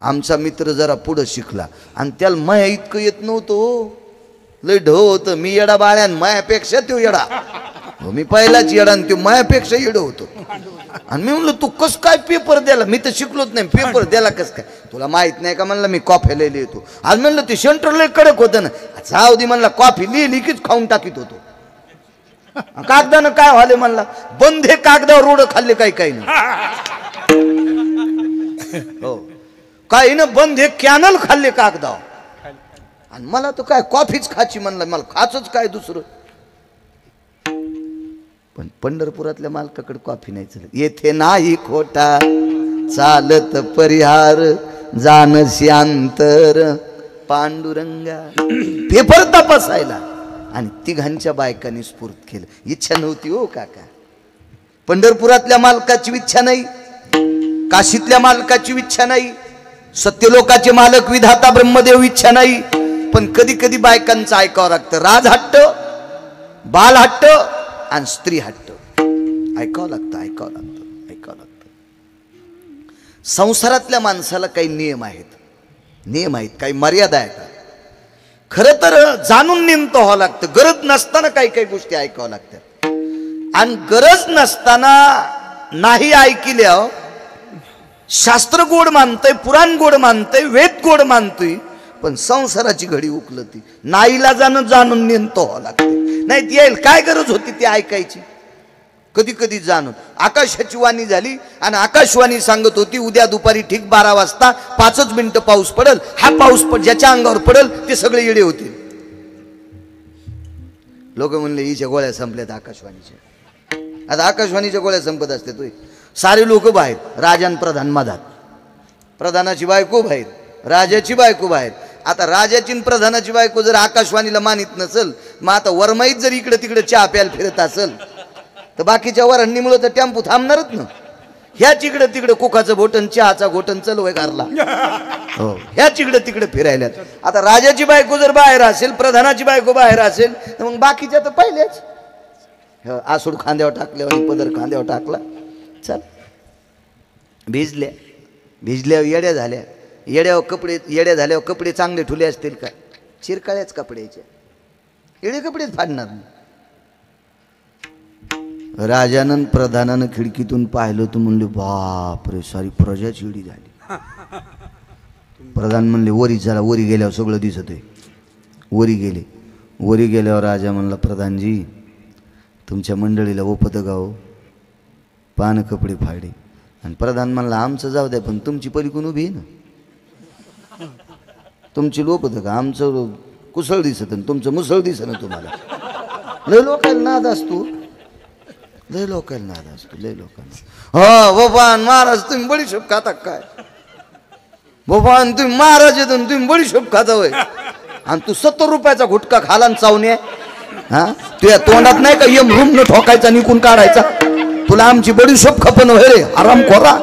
आमचा मित्र जरा पुढं शिकला आणि त्याला माया इतकं येत नव्हतं, लय ढ होतं. मी येडा बाळ्यान मायापेक्षा तो येडा, मी पहिलाच येडा आणि तो मायापेक्षा येडं होतो. आणि मी म्हणलं तू कस काय पेपर द्याला, मी तर शिकलोच नाही, पेपर द्याला कस काय, तुला माहित नाही का म्हणलं मी कॉफी लिहिली होतो. आज म्हणलं ते सेंटर लय कडक होतं ना, जाऊ दे म्हणला, कॉफी लिहिली कीच खाऊन टाकीत होतो. कागदानं काय व्हाले म्हणला, बंधे कागदावर रोड खाल्ले काही काही ना, हो काही ना बंधे कॅनल खाल्ले कागदावर. आणि मला तर काय कॉफीच खाची म्हणलं, मला खाचच काय दुसरं. पण पंढरपुरातल्या मालकाकडे कॉफी नाही चालत. येथे नाही खोटा चालत परिहार, जाण शांतर पांडुरंगा. पेपर तपासायला आणि तिघांच्या बायकांनी स्फूर्त केलं. इच्छा नव्हती हो काका, पंढरपुरातल्या मालकाची इच्छा नाही, काशीतल्या मालकाची इच्छा नाही, सत्यलोकाचे मालक विधाता ब्रह्मदेव इच्छा नाही. पण कधी कधी बायकांचं ऐकावं लागतं. राज हट्ट, बाल हट्ट आणि स्त्री हट्ट. ऐकावं लागतं, ऐकावं लागतं, ऐकावं लागतं. संसारातल्या माणसाला काही नियम आहेत, नियम आहेत, काही मर्यादा आहेत. खरं तर जाणून नेमकं व्हावं लागतं. गरज नसताना काही काही गोष्टी ऐकावं लागतात. आणि गरज नसताना नाही ऐकल्या, शास्त्र गोड मानतय, पुराण गोड मानतय, वेद गोड मानतोय, पण संसाराची घडी उकलती. नाईला जाणून नेमकं व्हावं लागते. नाही ती येईल काय गरज होती ती ऐकायची. कधी कधी जाणून आकाशाची वाणी झाली आणि आकाशवाणी सांगत होती उद्या दुपारी ठीक 12 वाजता 5 मिनिटं पाऊस पडेल. हा पाऊस ज्याच्या अंगावर पडेल ते सगळे येडे होतील. लोक म्हणले हिच्या गोळ्या संपल्यात आकाशवाणीच्या. आता आकाशवाणीच्या गोळ्या संपत असते तो सारे लोक बाहेर, राजान प्रधान मधात, प्रधानाची बायको बाहेर, राजाची बायको बाहेर. आता राजाची प्रधानाची बायको जर आकाशवाणीला मानित नसेल, मग आता वरमाईत जर इकडे तिकडे चहा प्यायला फिरत असेल तर बाकीच्या वरांनीमुळे तर टेम्पो थांबणारच ना. ह्याच इकडे तिकडे कुकाचं घोटण, चहाचा घोटण चलवय घरला, हो ह्याच इकडे तिकडे फिरायला. आता राजाची बायको जर बाहेर असेल, प्रधानाची बायको बाहेर असेल, तर मग बाकीच्या तर पहिलेच आसूड खांद्यावर टाकल्यावर पदर खांद्यावर टाकला, चल भिजल्या. भिजल्यावर येड्या झाल्या, येड्या झाल्यावर कपडे चांगले ठुले असतील काय, चिरकाळ्याच कपड्याचे, येडे कपडेच फाडणार. राजानं प्रधानानं खिडकीतून पाहिलं तर म्हणले बापरे सारी प्रजा चिडी झाली. प्रधान म्हणले वरी चला, वरी गेल्यावर सगळं दिसत आहे. वरी गेले, वरी गेल्यावर राजा म्हणला प्रधानजी तुमच्या मंडळीला ओपत गाव, पान कपडे फाडे. आणि प्रधान म्हणला आमचं जाऊ द्या, पण तुमची पलीकडून उभी आहे ना, तुमची लोपत का, आमचं कुसळ दिसत तुमचं मुसळ दिसत ना तुम्हाला. लय लोकांना नाद असतो, लय लोकांना नाद असतो, लय लोकांना. हो भगवान महाराज तुम्ही बडीशोप खाता काय, भगवान तुम्ही महाराज येतो तुम्ही बडीशोप खाता होय, आणि तू 70 रुपयाचा गुटखा खाला चावणे. हा तुझ्या तोंडात नाही का यम रूम न ठोकायचा निकून काढायचा, तुला आमची बडीशोप खपन होय रे आराम खोरा.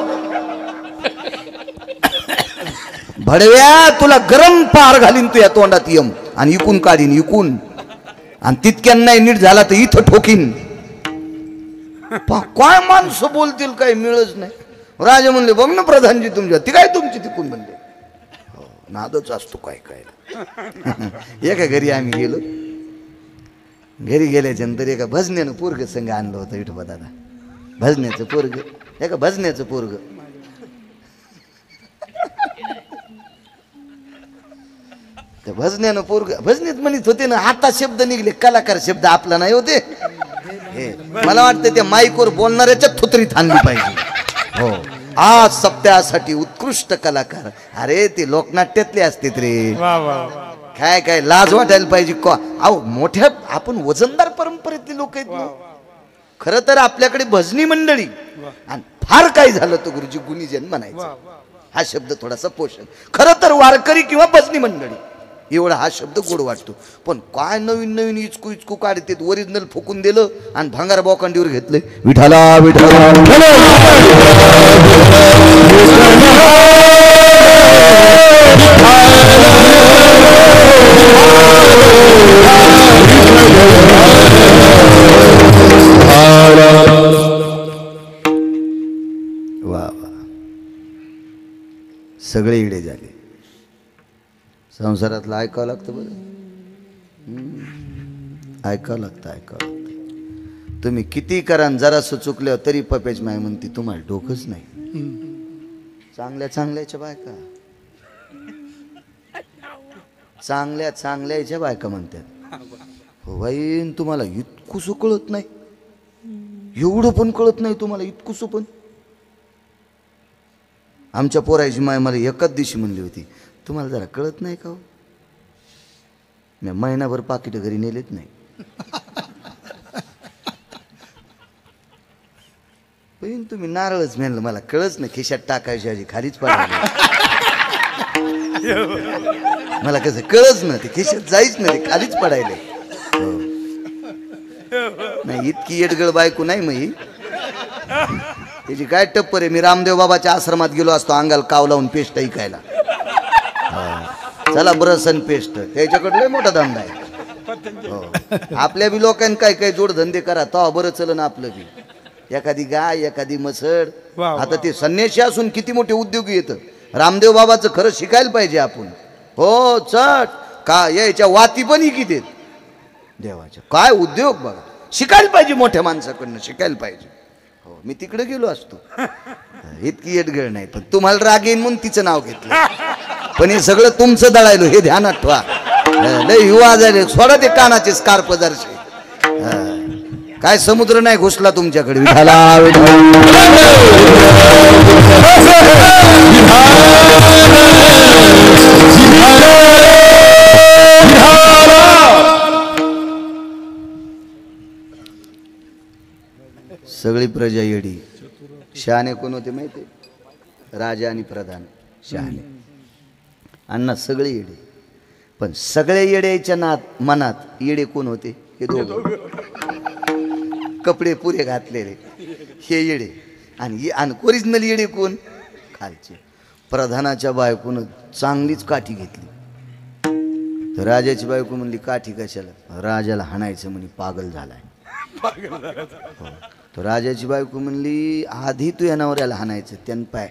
भडव्या तुला गरम पार घालीन तुझ्या तोंडात यम आणि इकून काढीन इकून, आणि तितक्यान नाही नीट झाला तर इथं ठोकीन. काय माणसं बोलतील काही मिळच नाही. राजा म्हणले बघ ना प्रधानजी तुमच्या ती काय तुमची तिकून म्हणले. हो नादच असतो काय काय. एका घरी आम्ही गेलो, घरी गेल्याच्या नंतर एका भजन्यानं पोरग संघ आणलं होतं विठोबा दादा, भजन्याचं पोरग, एका भजन्याचं पोरग. त्या भजन्यानं पोरग भजनीत म्हणत होते ना, आता शब्द निघले कलाकार शब्द आपला नाही होते. मला वाटतं त्या माईकवर बोलणाऱ्याच्या थुतरीत आणली पाहिजे. हो आज सप्त्यासाठी उत्कृष्ट कलाकार, अरे ते लोकनाट्यातले असतात रे. काय काय लाज वाटायला पाहिजे. अहो मोठ्या आपण वजनदार परंपरेतले लोक आहेत ना. खरं तर आपल्याकडे भजनी मंडळी, आणि फार काय झालं तर गुरुजी गुणीजन म्हणायचं, हा शब्द थोडासा पोषण. खरं तर वारकरी किंवा भजनी मंडळी एवढा हा शब्द गोड वाटतो. पण काय नवीन नवीन इचकू इचकू काढते, ओरिजिनल फुकून दिलं आणि भांगार बोकांडीवर घेतले. विठाला विठाला सगळे इडे झाले. संसारातलं ऐकावं लागतं बरं, ऐकावं लागतं. तुम्ही किती करा जरासं चुकल्यावर तरी पप्याची माय म्हणते तुम्हाला डोकंच नाही. चांगल्याच्या बायका, चांगल्याच्या बायका म्हणतात हो बाई तुम्हाला इतकुसं कळत नाही, एवढं पण कळत नाही तुम्हाला इतकुसं पण. आमच्या पोराची माय मला एकाच दिवशी म्हणली होती तुम्हाला जरा कळत नाही का हो. मी महिनाभर पाकिट घरी नेलेत नाही. पण तुम्ही नारळच म्हणलं मला कळच नाही, खिशात टाकायची आजी खालीच पडायला. मला कसं कळच ना, ते खिशात जायच ना, ते खालीच पडायले. नाही इतकी येडगळ बायको नाही मग त्याची काय टप्पर आहे. मी रामदेव बाबाच्या आश्रमात गेलो असतो अंगाला काव लावून पेस्ट ऐकायला. चला ब्रश आणि पेस्ट त्याच्याकडे लय मोठा धंदा आहे. आपल्या बी लोकांनी काय काय जोडधंदे करा तेव्हा बरं चलं ना आपलं बी. एखादी गाय एखादी मसड, आता ते संन्यासी असून किती मोठे उद्योगी येतं. रामदेव बाबाचं खरं शिकायला पाहिजे आपण. हो चट का याच्या वाती पण किती देवाच्या काय उद्योग बघा, शिकायला पाहिजे, मोठ्या माणसाकडनं शिकायला पाहिजे. हो मी तिकडे गेलो असतो. इतकी येडगळ नाही, पण तुम्हाला राग येईन म्हणून तिचं नाव घेतलं. पण हे सगळं तुमचं दळायलो हे ध्यानात ठेवा. लय युवा झाले, सोडा ते कानाचे स्कार्प दर्शे. काय समुद्र नाही घुसला तुमच्याकडे. सगळी प्रजा येडी. शहाणे कोण होते माहिती? राजा आणि प्रधान शहाणे. अण्णा सगळे येडे, पण सगळे येड्याच्या मनात येडे कोण होते? हे दोघं. कपडे पुरे घातलेले हे येडे, आणि ओरिजिनल येडे कोण? खालचे. प्रधानाच्या बायकोनं चांगलीच काठी घेतली तर राजाची बायको म्हणली काठी कशाला? राजाला हाणायचं म्हणे, पागल झालाय. तर राजाची बायको म्हणली आधी तू या नवऱ्याला हाणायचं. त्यानं पाय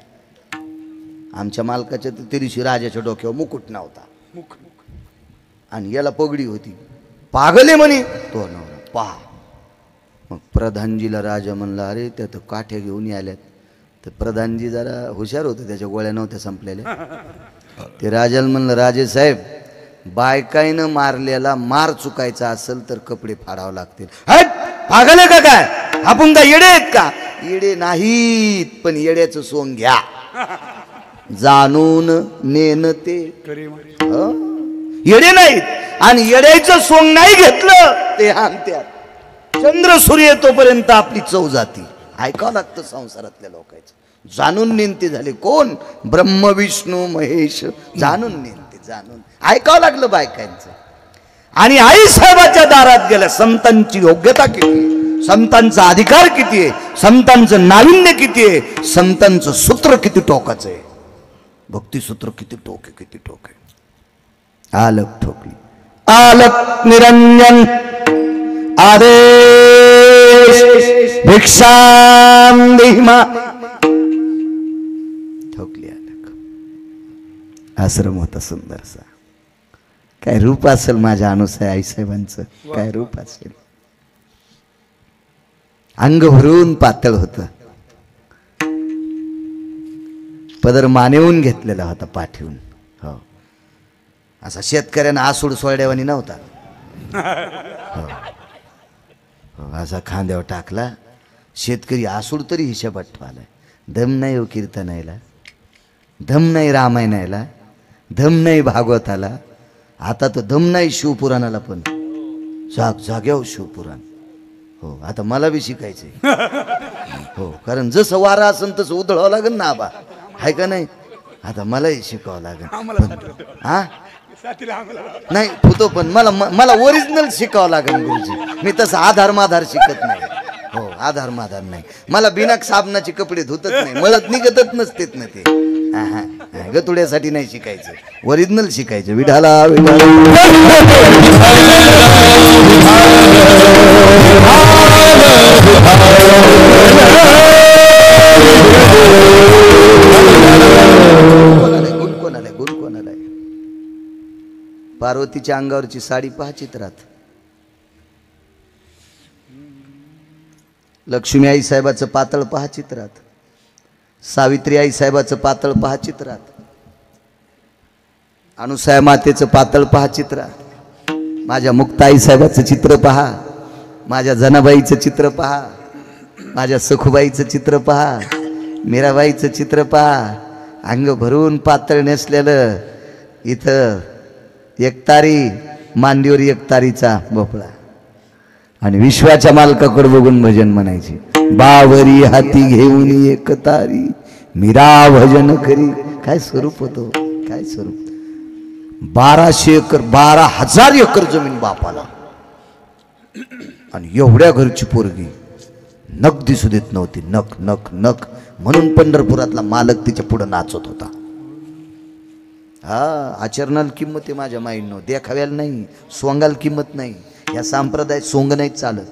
आमच्या मालकाच्या त्या दिवशी राजाच्या डोक्यावर मुकुट नव्हता आणि याला पगडी होती. पागल आहे म्हणे तो नवरा. पहा मग प्रधानजीला राजा म्हणला अरे त्या तर काठ्या घेऊन याल्यात. तर प्रधानजी जरा हुशार होते, त्याच्या गोळ्या नव्हत्या संपलेल्या. ते राजाला म्हणलं राजे साहेब बायकाईनं मारलेला मार चुकायचा असेल तर कपडे फाडावं लागतील. हट पागल आहे का काय? आपण का येडे आहेत का? येडे नाहीत, पण येड्याचं सोंग घ्या. जाणून नेन ते येडे नाहीत, आणि येड्याचं सोंग नाही घेतलं ते आणत्यात. चंद्र सूर्य तोपर्यंत आपली चव जाती. ऐकावं लागतं संसारातल्या लोकांचं. जाणून नेनते झाले कोण? ब्रह्म विष्णू महेश. जाणून नेनते, जाणून ऐकावं लागलं बायकांचं. आणि आई साहेबाच्या दारात गेल्या. संतांची योग्यता किती, संतांचा अधिकार किती आहे, संतांचं नाविन्य किती आहे, संतांचं सूत्र किती टोकाचं आहे, भक्तिसूत्र किती टोके किती टोके. आलक ठोकली, आलक निरंजन आदेश भिक्षाम देहिमा. ठोकली आलक. आश्रम होता सुंदरसा. काय रूप असेल माझ्या अनुसाय आईसाहेबांचं, काय रूप असेल. अंग भरून पातळ होतं, पदर मानेवून घेतलेला होता पाठीवून. हो असा शेतकऱ्यांना आसूड सोडल्यावानी नव्हता. हो असा खांद्यावर टाकला. शेतकरी आसूड तरी हिशेबात ठेवालाय. दम नाही हो कीर्तनायला, दम नाही रामायणाला, दम नाही भागवताला. आता तर दम नाही शिवपुराणाला पण. जाग्यावर शिवपुराण. हो आता मला बी शिकायचंय. हो कारण जसं वारा असेल तसं उधळावं लागेल ना आबा, आहे का नाही? आता मलाही शिकावं लागेल. हा नाही होतो, पण मला ओरिजिनल शिकावं लागेल गुरुजी. मी तसं आधार माधार शिकत नाही. हो आधार माधार नाही. मला बिना साबणाचे कपडे धुतच नाही, मळत निघतच नसतेत ना ते. गतुड्यासाठी नाही शिकायचं, ओरिजिनल शिकायचं. विठाला विठाला पार्वतीच्या अंगावरची साडी पहा चित्रात. लक्ष्मी आई साहेबाचं पातळ पहा चित्रात. सावित्री आई साहेबाचं पातळ पहा चित्रात. अनुसया मातेचं पातळ पहा चित्रात. माझ्या मुक्ताई साहेबाचं चित्र पहा. माझ्या जनाबाईचं चित्र पहा. माझ्या सखुबाईचं चित्र पहा. मीराबाईचं चित्र पहा. अंग भरून पातळ नेसलेलं. इथं एकतारी मांडीवर एकतारीचा भोपळा आणि विश्वाच्या मालकाकडे बघून भजन म्हणायचे. बावरी हाती घेऊन एकतारी मीरा भजन करी. काय स्वरूप होतो, काय स्वरूप. 1200 एकर 12,000 एकर जमीन बापाला आणि एवढ्या घरची पोरगी. नख दिसू देत नव्हती. नख नख नख म्हणून पंढरपुरातला मालक तिच्या पुढे नाचत होता. हा आचरणाला किंमत आहे माझ्या माईंनो, देखाव्याला नाही. सोंगाला किंमत नाही. या संप्रदायात सोंग नाहीच चालत.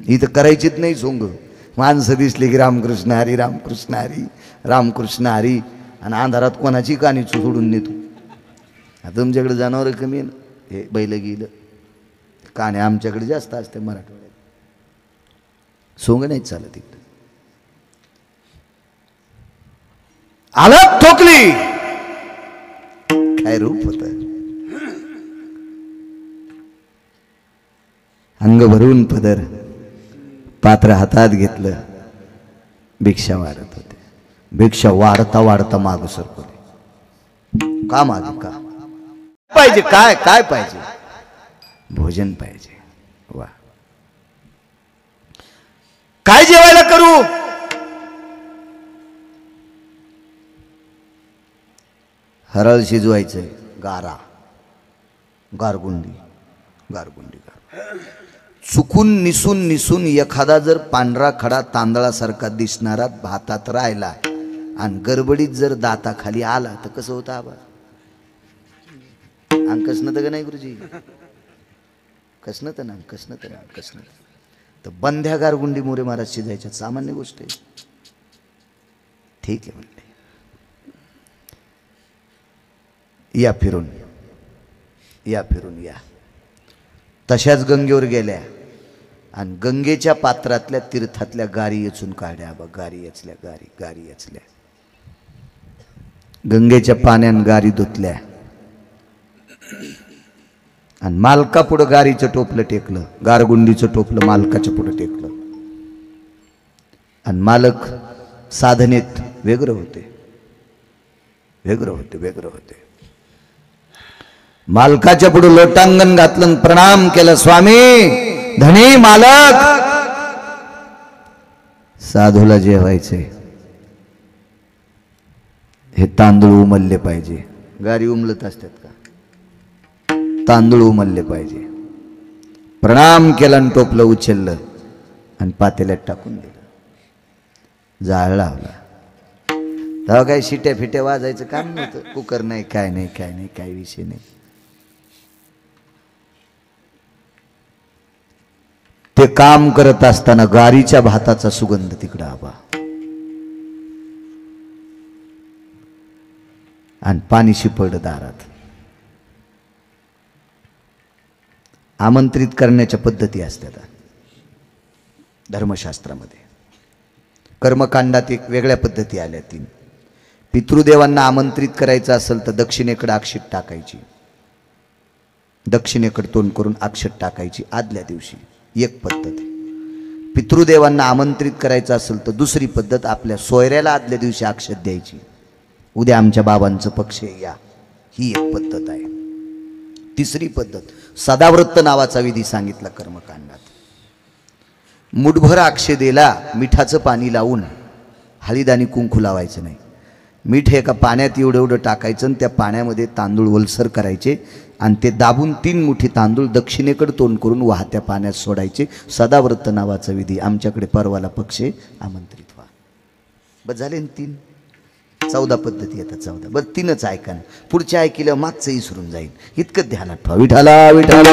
इथं करायचीच नाही सोंग. माणसं दिसली की रामकृष्ण हरी रामकृष्ण हरी रामकृष्ण हरी आणि अंधारात कोणाची कानी सोडून नेतो. आता तुमच्याकडे जनावर कमी आहे ना. हे बैल गेलं काने आमच्याकडे जास्त असते मराठवाड्यात. सोंग नाहीच चालत इकडे. आलं ठोकली. काय रूप होत. अंग भरून पदर पात्र हातात घेतलं. भिक्षा वाढत होते. भिक्षा वाढता वाढता माग सरकवली. का मागे का पाहिजे. काय काय पाहिजे. भोजन पाहिजे. वा काय जेवायला करू. हरळ शिजवायचंय. गारा गारगुंडी गारगुंडी गार. चुकून निसून निसून एखादा जर पांढरा खडा तांदळासारखा दिसणारा भातात राहिला आणि गडबडीत जर दाताखाली आला तर कसं होतं आबा. अंग कसणं तर नाही गुरुजी. कसणं तर ना कसणं तर ना कसणं तर बंध्या गारगुंडी मोरे महाराज शिजायच्या सामान्य गोष्ट आहे. ठीक आहे म्हणले. या फिरून या फिरून या. तशाच गंगेवर गेल्या आणि गंगेच्या पात्रातल्या तीर्थातल्या गारी येचून काढ्या. बघ गारी याचल्या गारी गारी याचल्या. गंगेच्या पाण्यान गारी धुतल्या आणि मालका पुढं गारीचं टोपलं टेकलं. गारगुंडीचं टोपलं मालकाच्या पुढं टेकलं आणि मालक साधनेत वेगळं होते वेगळं होते वेगळं होते. मालकाच्या पुढे लोटांगण घातलं. प्रणाम केलं. स्वामी धनी मालक. साधूला जेवायचे. हे तांदूळ उमलले पाहिजे. गारी उमलत असतात का. तांदूळ उमलले पाहिजे. प्रणाम केला आणि टोपलं उचललं आणि पातेल्यात टाकून दिलं. जाळ लावला. तेव्हा काही शिट्या फिट्या वाजायचं काम नव्हतं. कुकर नाही काय नाही काय नाही काय विषय नाही. ते काम करत असताना गारीच्या भाताचा सुगंध तिकडं आबा आणि पाणी शिपडलं दारात. आमंत्रित करण्याच्या पद्धती असतात धर्मशास्त्रामध्ये. कर्मकांडात एक वेगळ्या पद्धती आल्या 3. पितृदेवांना आमंत्रित करायचं असेल तर दक्षिणेकडे अक्षत टाकायची. दक्षिणेकडे तोंड करून अक्षत टाकायची आदल्या दिवशी. एक पद्धत. पितृदेवांना आमंत्रित करायचं असेल तर दुसरी पद्धत. आपल्या सोयऱ्याला आदल्या दिवशी अक्षत द्यायची. उद्या आमच्या बाबांचं पक्ष या. ही एक पद्धत आहे. तिसरी पद्धत सदाव्रत नावाचा विधी सांगितला कर्मकांडात. मुठभर अक्षदेला मिठाचं पाणी लावून हळद आणि कुंकू लावायचं नाही. मीठ एका पाण्यात एवढं एवढं टाकायचं आणि त्या पाण्यामध्ये तांदूळ ओलसर करायचे आणि ते दाबून 3 मुठी तांदूळ दक्षिणेकडे तोंड करून वाहत्या पाण्यात सोडायचे. सदाव्रत नावाचा विधी. आमच्याकडे परवाला पक्ष आमंत्रित व्हा. बस झाले 3. 14 पद्धती येतात. 14. बस 3च ऐका ना. पुढच्या ऐकलं मागचं विसरून जाईल. इतकं ध्यानात ठेवा. विठाला विठाला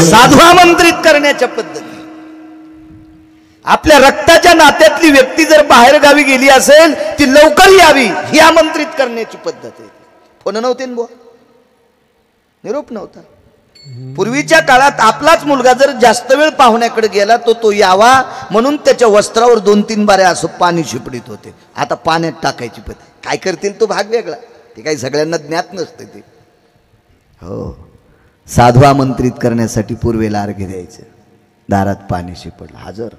साधू आमंत्रित करण्याच्या पद्धती. आपल्या रक्ताच्या नात्यातली व्यक्ती जर बाहेर गावी गेली असेल ती लवकर यावी ही आमंत्रित करण्याची पद्धत आहे. फोन नव्हते ना बुवा, निरोप नव्हता. पूर्वीच्या काळात आपलाच मुलगा जर जास्त वेळ पाहुण्याकडे गेला तो यावा म्हणून त्याच्या वस्त्रावर 2-3 बारे असं पाणी शिपडीत होते. आता पाण्यात टाकायची पद्धत. काय करतील तो भाग वेगळा, ते काही सगळ्यांना ज्ञात नसते ते. हो, साधू आमंत्रित करण्यासाठी पूर्वेला अर्घ्य द्यायचं. दारात पाणी शिपडलं, हजर.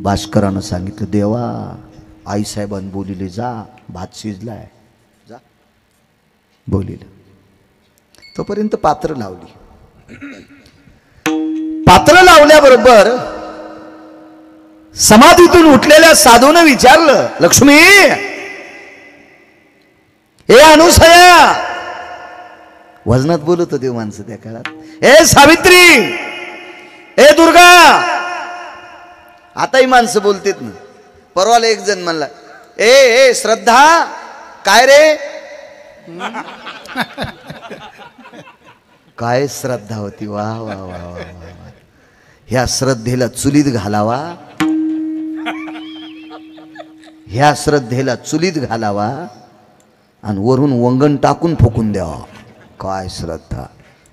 भास्करानं सांगितलं, देवा आईसाहेबांनी बोलिले जा, भात शिजलाय, जा. बोलिलं. तोपर्यंत पात्र लावली. पात्र लावल्याबरोबर समाधीतून उठलेल्या साधूने विचारलं, लक्ष्मी, हे अनुसया, वजनात बोलत होते माणसं त्या काळात. ए सावित्री, ए दुर्गा, आताही माणसं बोलतेत ना. परवाला एक जण म्हणला, ए श्रद्धा, काय रे? काय श्रद्धा होती, वा वा वा वा वा. ह्या श्रद्धेला चुलीत घालावा, ह्या श्रद्धेला चुलीत घालावा आणि वरून वंगण टाकून फुकून द्यावा. काय श्रद्धा,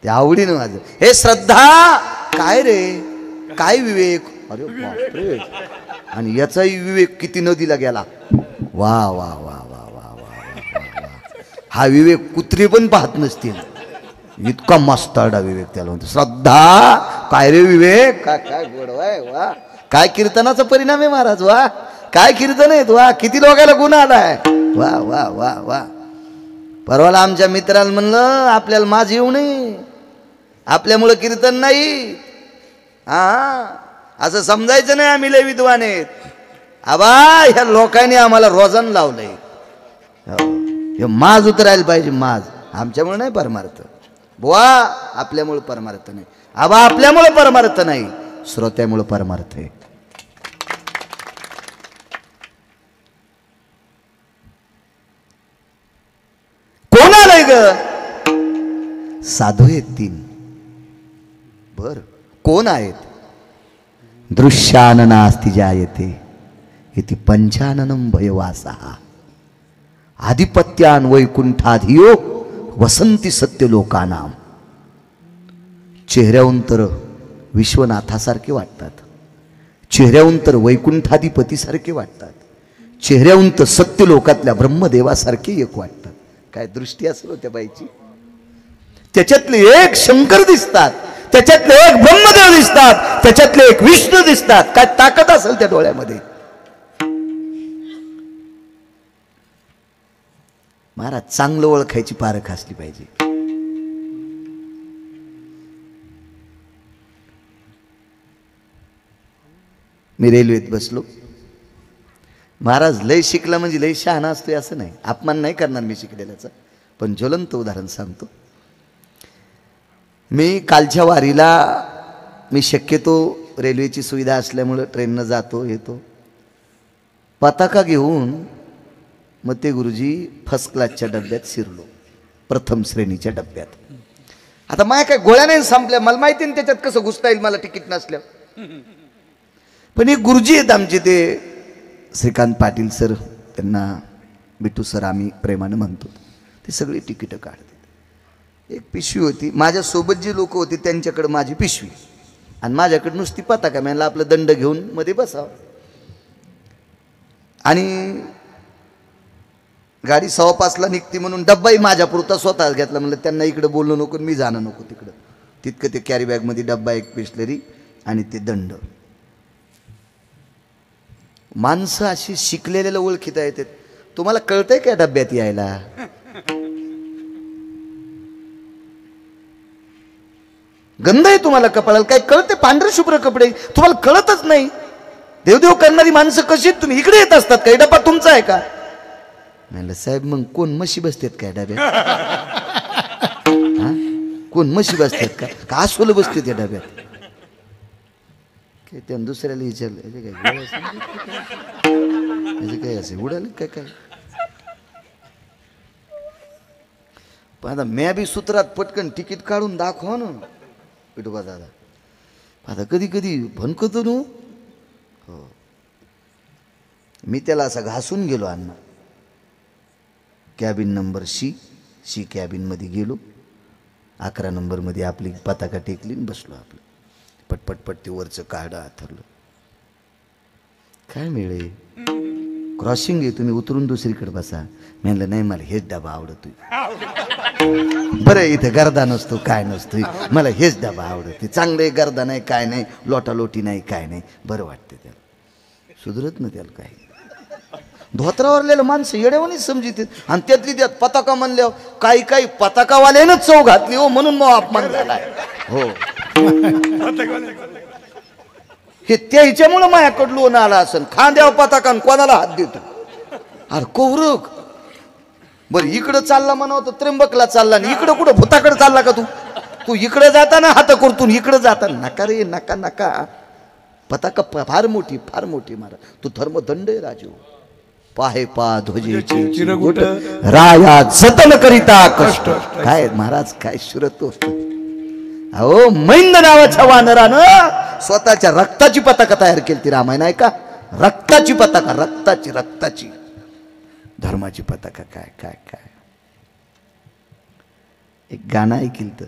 ते आवडीनं माझं. हे श्रद्धा, काय रे, काय विवेक. अरे बापरे, आणि याचाही विवेक किती नदीला गेला. वा वा वा वा वा वा. हा विवेक कुत्रे पण पाहत नसतील, इतका मस्ताडा विवेक त्याला म्हणतो. श्रद्धा, काय रे विवेक, काय काय गोडवाय, वा. काय कीर्तनाचा परिणाम आहे महाराज, वा. काय कीर्तन आहेत, वा. किती लोकांना गुण आलाय, वा वा वा वा. परवाला आमच्या मित्राला म्हणलं, आपल्याला माझ येऊ नये, आपल्यामुळं कीर्तन नाही. हा, असं समजायचं नाही आम्ही लय विद्वान आहेत. आबा, ह्या लोकांनी आम्हाला रोजन लावलंय. हे माज उतरायला पाहिजे, माज. आमच्यामुळे नाही परमार्थ बुवा, आपल्यामुळे परमार्थ नाही. आबा, आपल्यामुळे परमार्थ नाही, श्रोत्यामुळे परमार्थ आहे. कोण आलंय ग? साधू आहेत 3. बर, कोण आहेत? दृश्याननास्ति जायते इति पंचाननं भयवासः आधिपत्यान वैकुंठाधियो वसंती सत्य लोकानां. चेहऱ्याहून तर विश्वनाथासारखे वाटतात, चेहऱ्याहून तर वैकुंठाधिपतीसारखे वाटतात, चेहऱ्याहून तर सत्य लोकातल्या ब्रह्मदेवासारखे एक वाटतात. काय दृष्टी असेल त्या बाईची. त्याच्यातले एक शंकर दिसतात, त्याच्यातले एक ब्रह्मदेव दिसतात, त्याच्यातले एक विष्णू दिसतात. काय ताकद असेल त्या डोळ्यामध्ये. महाराज, चांगलं ओळखायची पारख असली पाहिजे. मी रेल्वेत बसलो. महाराज लय शिकला म्हणजे लय शहाणा असतोय असं नाही, अपमान नाही करणार मी शिकलेल्याचा, पण ज्वलंत उदाहरण सांगतो. मी कालच्या वारीला, मी शक्यतो रेल्वेची सुविधा असल्यामुळं ट्रेननं जातो येतो. पताका घेऊन मग ते गुरुजी फर्स्ट क्लासच्या डब्यात शिरलो, प्रथम श्रेणीच्या डब्यात. आता माझ्या काय गोळ्या नाही संपल्या, मला माहिती नाही त्याच्यात कसं घुसता येईल मला तिकीट नसल्यावर. पण एक गुरुजी आहेत आमचे, ते श्रीकांत पाटील सर, त्यांना बिटू सर आम्ही प्रेमानं म्हणतो. ते सगळी तिकीटं काढतात. एक पिशवी होती, माझ्यासोबत जी लोक होती त्यांच्याकडे माझी पिशवी आणि माझ्याकडे नुसती पताका. म्हणलं आपलं दंड घेऊन मध्ये बसावं. आणि गाडी 5:15ला निघते म्हणून डब्बाही माझ्यापुरता स्वतःच घेतला. म्हणलं त्यांना इकडं बोलणं नको, मी जाणं नको तिकडं. तितकं ते कॅरी बॅगमध्ये डब्बा, एक बिस्लरी आणि ते दंड. माणसं अशी शिकलेल्याला ओळखीता येतात. तुम्हाला कळतंय का डब्यात यायला? गंध आहे तुम्हाला कपाळाला, काय कळते? पांढरे शुभ्र कपडे, तुम्हाला कळतच नाही. देवदेव करणारी माणसं कशी तुम्ही इकडे येत असतात, काही डबा तुमचा आहे का? म्हणलं साहेब, मग कोण म्हशी बसतात काय डब्यात? कोण म्हशी बसतात का अस्वल बसते त्या डब्यात? काय त्यानं दुसऱ्याला विचारलं, काय असे उडाले काय काय? पण आता म्या बी सूत्रात पटकन तिकीट काढून दाखवा ना विठोबा दादा. आता कधी कधी भनकतो न. हो. मी त्याला असा घासून गेलो अण्णा. कॅबिन नंबर सी कॅबिनमध्ये गेलो. 11 नंबरमध्ये आपली पताका टेकली आणि बसलो. आपलं पटपट ते वरचं काढा आथरलं. काय मिळे क्रॉसिंग आहे, तुम्ही उतरून दुसरीकडे बसा. म्हणलं नाही, मला हेच डबा आवडतोय. बरं इथं गर्दा नसतो काय नसतोय, मला हेच डबा आवडते. चांगलं आहे, गर्दा नाही काय नाही, लोटालोटी नाही काय नाही, बरं वाटते त्याला. सुधरत ना त्याला काही. धोत्रावरलेलं माणसं येड्यावानीच समजित. आणि त्यातली त्यात पताका म्हणल्यावर काही पताकावाल्यानंच चव घातली हो, म्हणून मग अपमान झालाय. हो हे त्याच्यामुळं माझ्याकडं लोन आला असेल. खांद्यावर पताका कोणाला हात देतो. अरे कौरक बरं इकडं चालला म्हणावं तर त्र्यंबकला चालला, आणि इकडं कुठं भूताकडे चालला का तू इकडे जाताना हात करतून इकडे जाताना नका रे, नका. पताका फार मोठी मारा. तू धर्मदंड आहे राजू. पाहे पा ध्वजेची चिरगुट राया जतन करिता कष्ट. काय महाराज काय शिरतो. अहो मैंद नावाच्या वानरानं स्वतःच्या रक्ताची पताका तयार केली ती. रामायण आहे का? रक्ताची पताका, रक्ताची धर्माची पताका. काय एक गाणं ऐकलं तर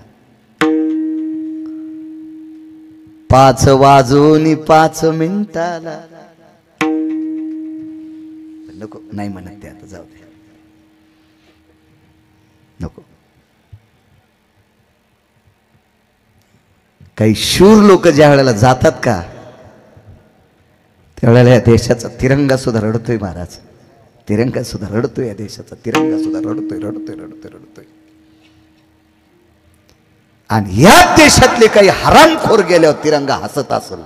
5 वाजून 5 मिनिटाला. नको नाही म्हणत ते आता, जाऊ दे नको. काही शूर लोक ज्या वेळेला जातात का त्यावेळेला या देशाचा तिरंगा सुद्धा रडतोय महाराज. तिरंगा सुद्धा रडतोय, या देशाचा तिरंगा सुद्धा रडतोय. आणि या देशातले काही हरामखोर गेल्यावर तिरंगा हसत असेल.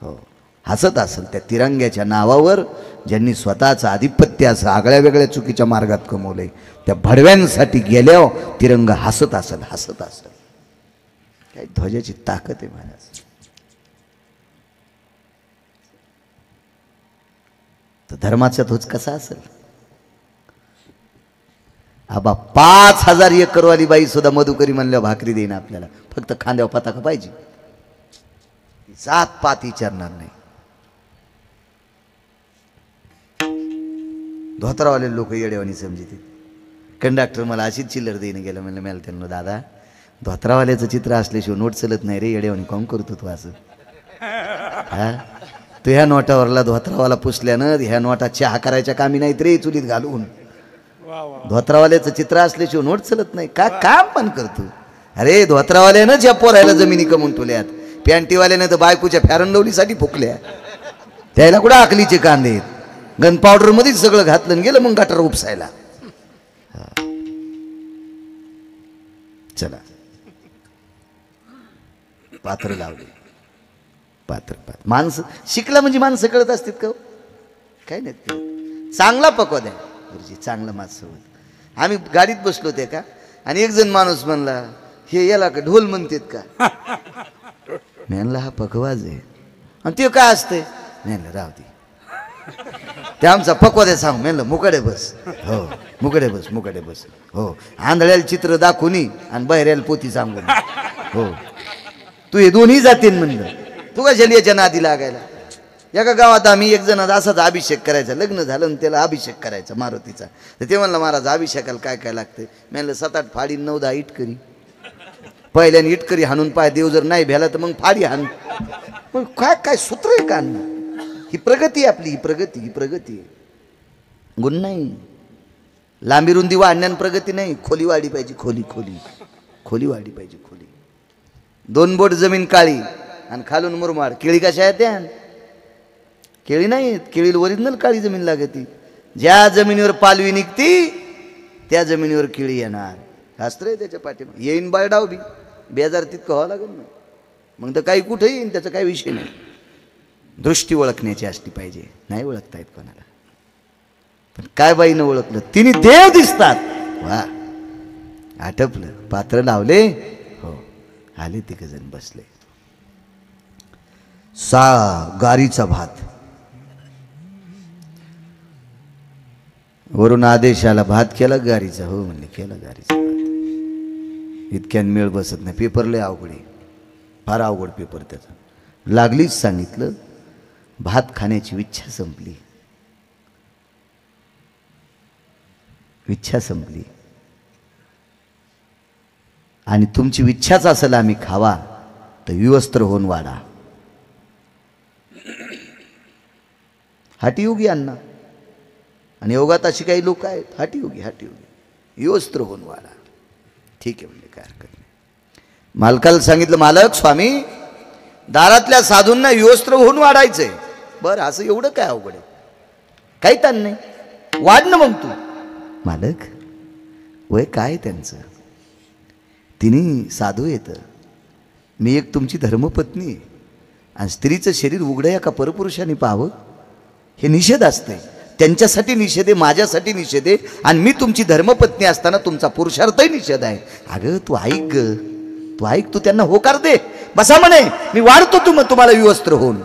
हो हसत असेल. त्या तिरंग्याच्या नावावर ज्यांनी स्वतःचं आधिपत्य असं आगळ्या वेगळ्या चुकीच्या मार्गात कमवलंय, त्या भडव्यांसाठी गेल्यावर तिरंगा हसत असेल. काय ध्वजाची ताकद आहे महाराज. तर धर्माचा ध्वज कसा असेल. आबा 5000 एकरवाली बाई सुद्धा मधुकरी म्हणल्यावर भाकरी देईन आपल्याला. फक्त खांद्यावर पताका पाहिजे. जात पात विचारणार नाही. धोत्रावाले लोक येडेवानी समजते. कंडक्टर मला अशीच चिल्लर देईन गेलं. म्हणलं मला त्यांना दादा धोत्रावाल्याचं चित्र असल्याशिवाय नोट चलत नाही रे. येडेवानी काऊन करतो तू असं. हा तू ह्या नोटावरला धोत्रावाला पुसल्यानं ह्या नोटा चहा करायच्या कामी नाहीत रे चुलीत घालून. धोत्रावाल्याचं चित्र असल्याशिवाय नोट चलत नाही. का काम पण करतो. अरे धोत्रावाल्यानं ज्या पोरायला जमिनी कमवून ठेवल्यात, पॅन्टीवाल्यानं तर बायकोच्या फॅरनलवलीसाठी फुकल्या. त्याला कुठं आकलीचे कांदे आहेत. गन पावडर मध्येच सगळं घातलं गेलं मग गटर उपसायला. चला पात्र लावले. पात्र माणसं शिकला म्हणजे माणसं कळत असतात का? काय नाही. चांगला पकवा द्या गुरुजी, चांगलं माझ्यासोबत. आम्ही गाडीत बसलो ते का, आणि एक जण माणूस म्हणला हे याला का ढोल म्हणतात का. म्हणला हा पकवाज आहे. आणि ते काय असतंय. म्हणलं राहू दे ते आमचा पकवा द्या सांग. म्हणलं मुकडे बस. हो मुकडे बस. हो आंधळ्याला चित्र दाखवून आणि बहिऱ्याला पोती सांगून. हो तू हे दोन्ही जातीन म्हणलं. तू का जलियाच्या नादी लागायला. एका गावात आम्ही एक जण असाच अभिषेक करायचा. लग्न झालं आणि त्याला अभिषेक करायचा मारुतीचा. तर ते म्हणलं महाराज अभिषेकाला काय काय लागतं. म्हणलं 7-8 फाडी 9-10 इटकरी. पहिल्याने इटकरी हाणून पाय. देव जर नाही भ्याला तर मग फाडी हाण. मग काय सूत्र आहे का. ही प्रगती आपली. ही प्रगती गुण नाही. लांबी रुंदी वाढण्यान प्रगती नाही. खोली वाढली पाहिजे. खोली वाढली पाहिजे. 2 बोट जमीन काळी आणि खालून मुरमाड. केळी कशा आहेत त्या. केळी नाही. केळीला ओरिजिनल काळी जमीन लागते. ज्या जमिनीवर पालवी निघती त्या जमिनीवर केळी येणार. शास्त्र आहे त्याच्या पाठीमागे. येईन बाय डाव बी बेजार तितकं व्हावं लागेल ना. मग तर काही कुठे येईन त्याचा काही विषय नाही. दृष्टी ओळखण्याची असली पाहिजे. नाही ओळखता येत कोणाला. पण काय बाईनं ओळखलं. तिने देव दिसतात. वा आटपलं. पात्र लावले. हो आले 3 जण बसले. गारीचा भात. वरून आदेश आला भात केला गारीचा. हो म्हणले केला गारीचा भात. इतक्यान मेळ बसत नाही. पेपर लय अवघड आहे. फार अवघड पेपर त्याचा. लागलीच सांगितलं भात खाण्याची इच्छा संपली, इच्छा संपली. आणि तुमची इच्छाच असेल आम्ही खावा, तर विवस्त्र होऊन वाढा. हाटीयोगी अण्णा. आणि योगात अशी काही लोक आहेत, हाटीयोगी विवस्त्र होऊन वाढा. ठीक आहे म्हणजे काय हरकत नाही. मालकाला सांगितलं, मालक स्वामी दारातल्या साधूंना विवस्त्र होऊन वाढायचंय. बरं, असं एवढं काय अवघड आहे, काही ताण नाही, वाढ ना मग तू. मालक वय काय त्यांचं, तिने साधू येतं, मी एक तुमची धर्मपत्नी आहे, आणि स्त्रीचं शरीर उघडं एका परपुरुषाने पाहावं हे निषेध असतंय. त्यांच्यासाठी निषेध आहे, माझ्यासाठी निषेध आहे, आणि मी तुमची धर्मपत्नी असताना तुमचा पुरुषार्थही निषेध आहे. अगं तू ऐक ग, तू ऐक, तू त्यांना होकार दे. बसा म्हणे, मी वाढतो तुम्हाला विवस्त्र होऊन.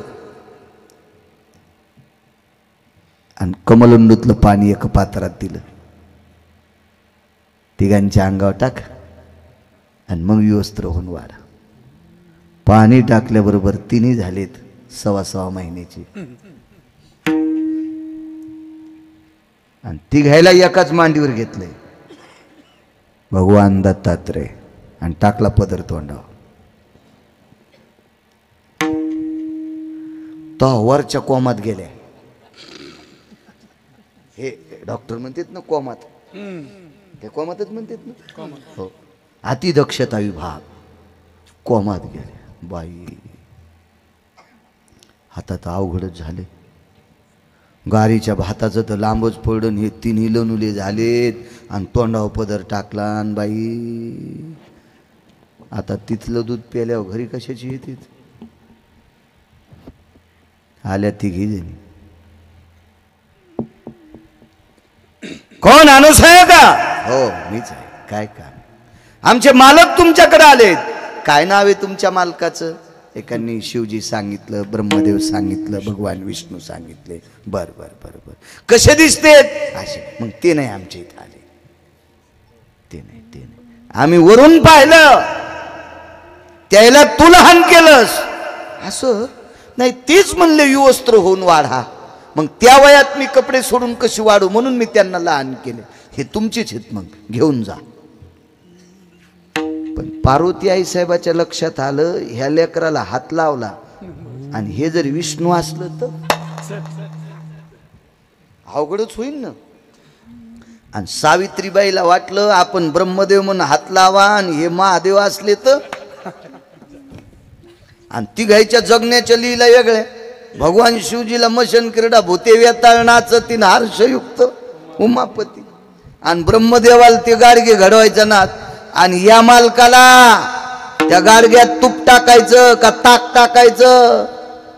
आणि कमलंडूतलं पाणी एका पात्रात दिलं, तिघांच्या अंगावर टाक, आणि मग विवस्त्र होऊन वाढा. पाणी टाकल्याबरोबर तिन्ही झालेत 6.25 महिन्याची. आणि तिघायला एकाच मांडीवर घेतलंय भगवान दत्तात्रय, आणि टाकला पदर तोंडावर. तो वरच्या कोमात गेल्या. हे डॉक्टर म्हणतात ना कोमात, ते कोमातच म्हणतात ना. हो, अतिदक्षता विभाग कोमात गेले. बाई हातात अवघडच झाले. गारीच्या भाताचं तर लांबच पडून हे तिन्ही लनुले झालेत, आणि तोंडावर पदर टाकला. आणि बाई आता तिथलं दूध प्याल्यावर घरी कशाची येते. आल्या तिघी जणी. कोण, अनुस आहे का? हो मीच आहे. काय काम? आमचे मालक तुमच्याकडे आलेत. काय नाव आहे तुमच्या मालकाचं? एकांनी शिवजी सांगितलं, ब्रह्मदेव सांगितलं, भगवान विष्णू सांगितले. बर बर बर बर. कसे दिसतेत? असे. मग ते नाही आमच्या इथे आले, ते नाही, ते नाही. आम्ही वरून पाहिलं, त्याला तू लहान केलंस असं नाही. तेच म्हणले विवस्त्र होऊन वाढा. मग त्या वयात मी कपडे सोडून कशी वाढू, म्हणून मी त्यांना लहान केले. हे तुमचेच आहेत, मग घेऊन जा. पण पार्वती आई साहेबाच्या लक्षात आलं, ह्या लेकराला हात लावला आणि हे जर विष्णू असलं तर अवघडच होईल ना. आणि सावित्रीबाईला वाटलं आपण ब्रह्मदेव म्हणून हात लावा आणि हे महादेव असले तर. आणि तिघायच्या जगण्याच्या लीला वेगळ्या. भगवान शिवजीला मशन क्रीडा भूते वेताळणाचं तीन हर्षयुक्त उमापती, आणि ब्रह्मदेवाला ते गाडगे घडवायचा नाथ. आणि या मालकाला त्या गाडग्यात तूप टाकायचं का ताक टाकायचं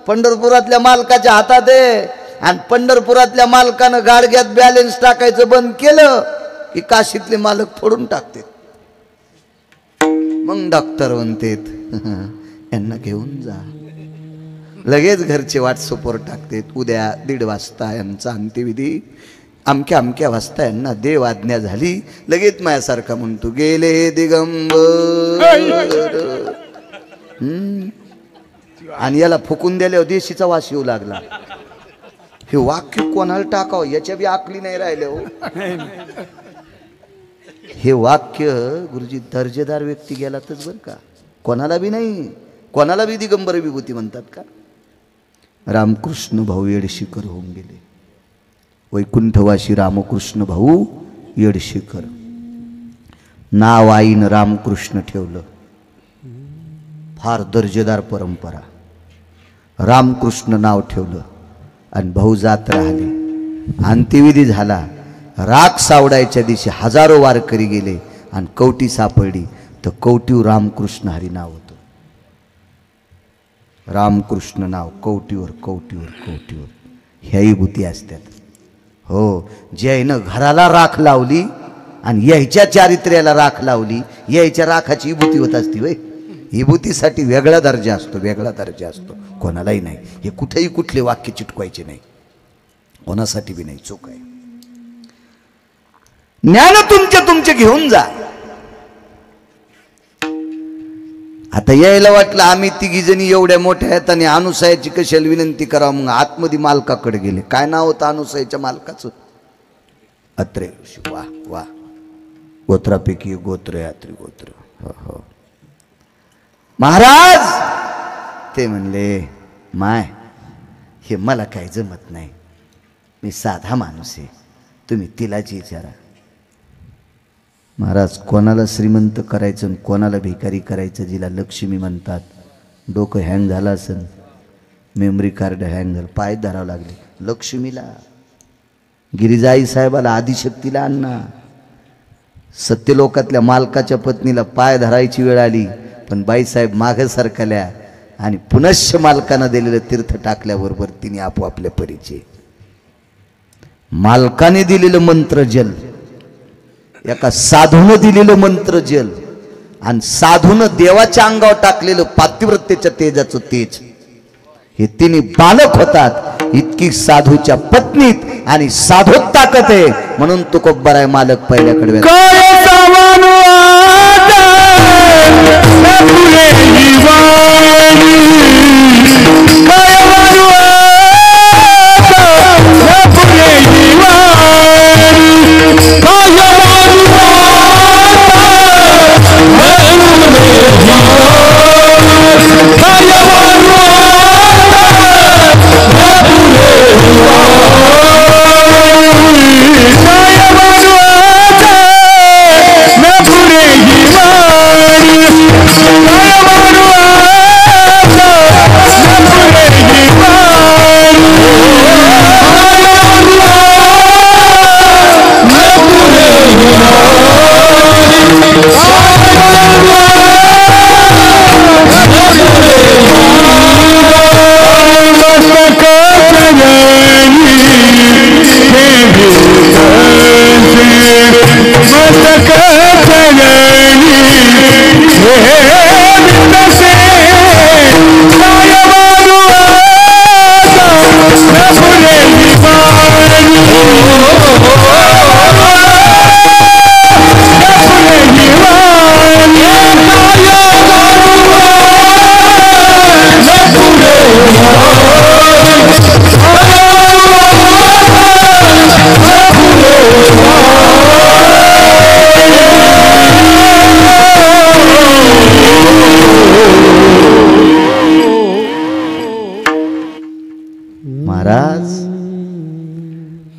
पंढरपुरातल्या मालकाच्या हातात आहे. आणि पंढरपुरातल्या मालकानं गाडग्यात बॅलन्स टाकायचं बंद केलं की काशीतले मालक फोडून टाकते. मग डॉक्टर म्हणतेत यांना घेऊन जा. लगेच घरचे व्हॉट्सअपवर टाकतेत, उद्या 1:30 वाजता यांचा अंत्यविधी, अमक्या अमक्या वाजता यांना देव आज्ञा झाली. लगेच माझ्यासारखा म्हणतो गेले दिगंबर. आणि याला फुकून दिल्यावर देशीचा वास येऊ लागला. हे वाक्य कोणाला टाकावं याच्या बी आकली नाही राहिले हो. हे वाक्य गुरुजी दर्जेदार व्यक्ती गेलातच बरं का, कोणाला बी नाही. कोणाला बी दिगंबर विभूती म्हणतात का? रामकृष्ण भाऊ येडशीकर होऊन गेले. वैकुंठवासी रामकृष्ण भाऊ येडशीकर. नाव आईनं रामकृष्ण ठेवलं. फार दर्जेदार परंपरा. रामकृष्ण नाव ठेवलं आणि भाऊ जात राहिले. अंत्यविधी झाला. राख सावडायच्या दिवशी हजारो वारकरी गेले आणि कवटी सापडली, तर कवटीवर रामकृष्ण हरी नाव होतं. रामकृष्ण नाव कवटीवर कवटीवर कवटीवर. ह्या विभूती असतात हो. ज्यानं घराला राख लावली आणि यायच्या चारित्र्याला राख लावली, यायच्या राखाची विभूती होत असती वय. विभूतीसाठी वेगळा दर्जा असतो, वेगळा दर्जा असतो. कोणालाही नाही. हे कुठेही कुठले वाक्य चिटकवायचे नाही, कोणासाठी बी नाही. चूक आहे. ज्ञान तुमचे तुमचे घेऊन जा. आता यायला वाटलं आम्ही तिघी जणी एवढ्या मोठ्या आहेत आणि अनुसयाची कशाला विनंती करावं, मग आतमध्ये मालकाकडे गेले. काय नाव होतं अनुसयाच्या मालकाचं? अत्रे ऋषी. वा वा, गोत्रापैकी गोत्र यात्री गोत्र. हो हो. महाराज ते म्हणले, माय हे मला काही जमत नाही, मी साधा माणूस आहे, तुम्ही तिलाच विचारा. महाराज कोणाला श्रीमंत करायचं आणि कोणाला भिकारी करायचं, जिला लक्ष्मी म्हणतात. डोकं हँग झालं असेल, मेमरी कार्ड हँग झालं, पाय धरावं लागले. लक्ष्मीला, गिरिजाई साहेबाला, आदिशक्तीला अण्णा, सत्यलोकातल्या मालकाच्या पत्नीला पाय धरायची वेळ आली, पण बाईसाहेब मागे सरकल्या आणि पुनश्च मालकानं दिलेलं तीर्थ टाकल्याबरोबर तिने आपोआपल्या परिचय. मालकाने दिलेलं मंत्र जल, एका साधूनं दिलेलं मंत्र जल, आणि साधूनं देवाच्या अंगावर टाकलेलं पातिव्रतेच्या तेजाचं तेज, हे तिन्ही बालक होतात. इतकी साधूच्या पत्नीत आणि साधूत ताकद आहे, म्हणून तुकोबराय मालक पहिल्याकडे.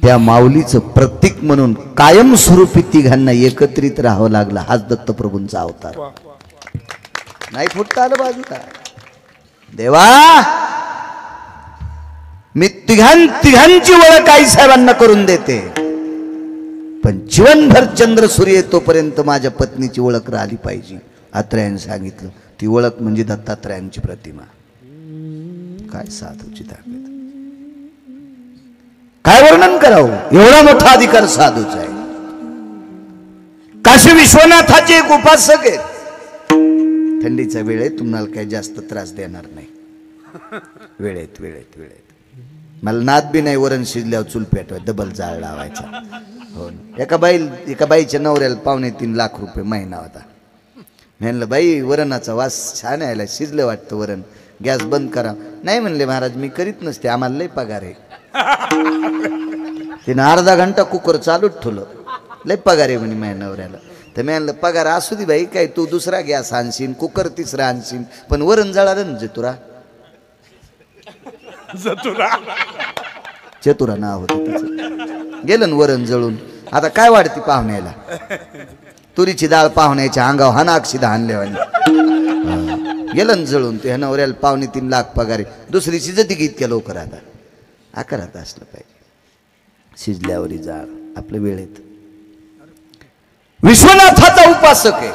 त्या माऊलीचं प्रतीक म्हणून कायमस्वरूपी तिघांना एकत्रित राहावं लागलं. हाच दत्तप्रभूंचा अवतार. नाही फुटता आलं बाजूला. देवा, मी तिघांची ओळख आई साहेबांना करून देते, पण जीवनभर चंद्र सूर्य येतोपर्यंत माझ्या पत्नीची ओळख राहिली पाहिजे. अत्र्यांनी सांगितलं, ती ओळख म्हणजे दत्तात्रयांची प्रतिमा. काय साधूची ताकद, काय वर्णन करावं, एवढा मोठा अधिकार साधूचा आहे. काशी विश्वनाथाचे एक उपासक आहेत. थंडीचा वेळ आहे, तुम्हाला काही जास्त त्रास देणार नाही. वेळेत वेळेत वेळेत मला नाद बी नाही. वरण शिजल्यावर चूल पेटवाय, डबल जाळ लावायचा. हो, एका बाईच्या नवऱ्याला 2.5 लाख रुपये महिना होता. म्हणलं, बाई वरणाचा वास छान यायला, शिजलं वाटतं वरण, गॅस बंद करा. नाही म्हणले, महाराज मी करीत नसते, आम्हाला लय पगार आहे. तिने अर्धा घंटा कुकर चालूच ठेवलं. लय पगार आहे म्हणे माझ्या नवऱ्याला. तर मी म्हणलं, पगार असू दे बाई, काय तू दुसरा गॅस आणशील, कुकर तिसरा आणशील, पण वरण जळालं ना. चतुरा नाव होतं तिचं. गेलं ना वरण जळून. आता काय वाढती पाहुण्याला, तुरीची डाळ पाहुण्याच्या अंगावर हानाक्षिदा आणल्यावानी गेलं ना जळून. ते नवऱ्याला 2.5 लाख पगार आहे, दुसरी शिजती की इतक्या लवकर. आता आकारात असलं पाहिजे, शिजल्यावरी जाळ आपल्या वेळेत. विश्वनाथाचा उपासक आहे,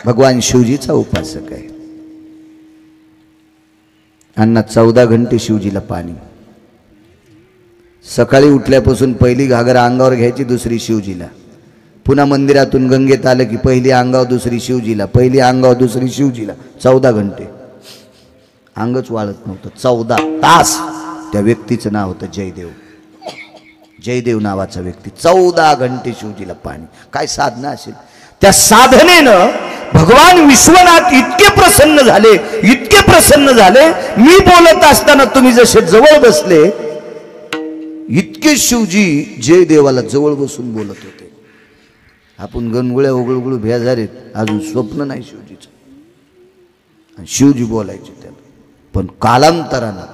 भगवान शिवजीचा उपासक आहे. अण्णा 14 घंटे शिवजीला पाणी. सकाळी उठल्यापासून पहिली घागरा अंगावर घ्यायची, दुसरी शिवजीला. पुन्हा मंदिरातून गंगेत आलं की पहिली अंगावर, दुसरी शिवजीला, पहिली अंगावर, दुसरी शिवजीला. 14 घंटे अंगच वाळत नव्हतं. 14 तास. त्या व्यक्तीचं नाव होतं जयदेव. जयदेव नावाचा व्यक्ती. 14 घंटे शिवजीला पाणी. काय साधना असेल. त्या साधनेनं भगवान विश्वनाथ इतके प्रसन्न झाले, इतके प्रसन्न झाले, मी बोलत असताना तुम्ही जसे जवळ बसले इतके शिवजी जय देवाला जवळ बसून बोलत होते. आपण गणगुळ्या उघळगुळू भेजारीत, अजून स्वप्न नाही शिवजीचं, आणि शिवजी बोलायचे त्याला. पण कालांतरानं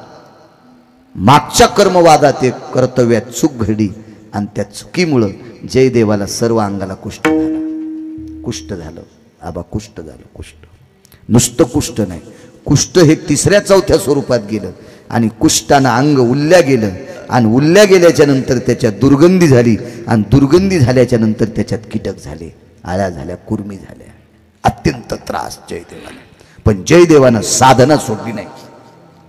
मागच्या कर्मवादात एक कर्तव्यात चूक घडली, आणि त्या चुकीमुळं जय देवाला सर्व अंगाला कुष्ठ झालं. कुष्ठ झालं आबा, कुष्ठ झालं. कुष्ठ नुसतं कुष्ठ नाही, कुष्ठ हे तिसऱ्या चौथ्या स्वरूपात गेलं, आणि कुष्ठानं अंग उल्ल्या गेलं, आणि उल्ल्या गेल्याच्या नंतर त्याच्यात दुर्गंधी झाली, आणि दुर्गंधी झाल्याच्या नंतर त्याच्यात कीटक झाले, आळ्या झाल्या, कुर्मी झाल्या. अत्यंत त्रास जयदेवाला. पण जयदेवानं साधना सोडली नाही.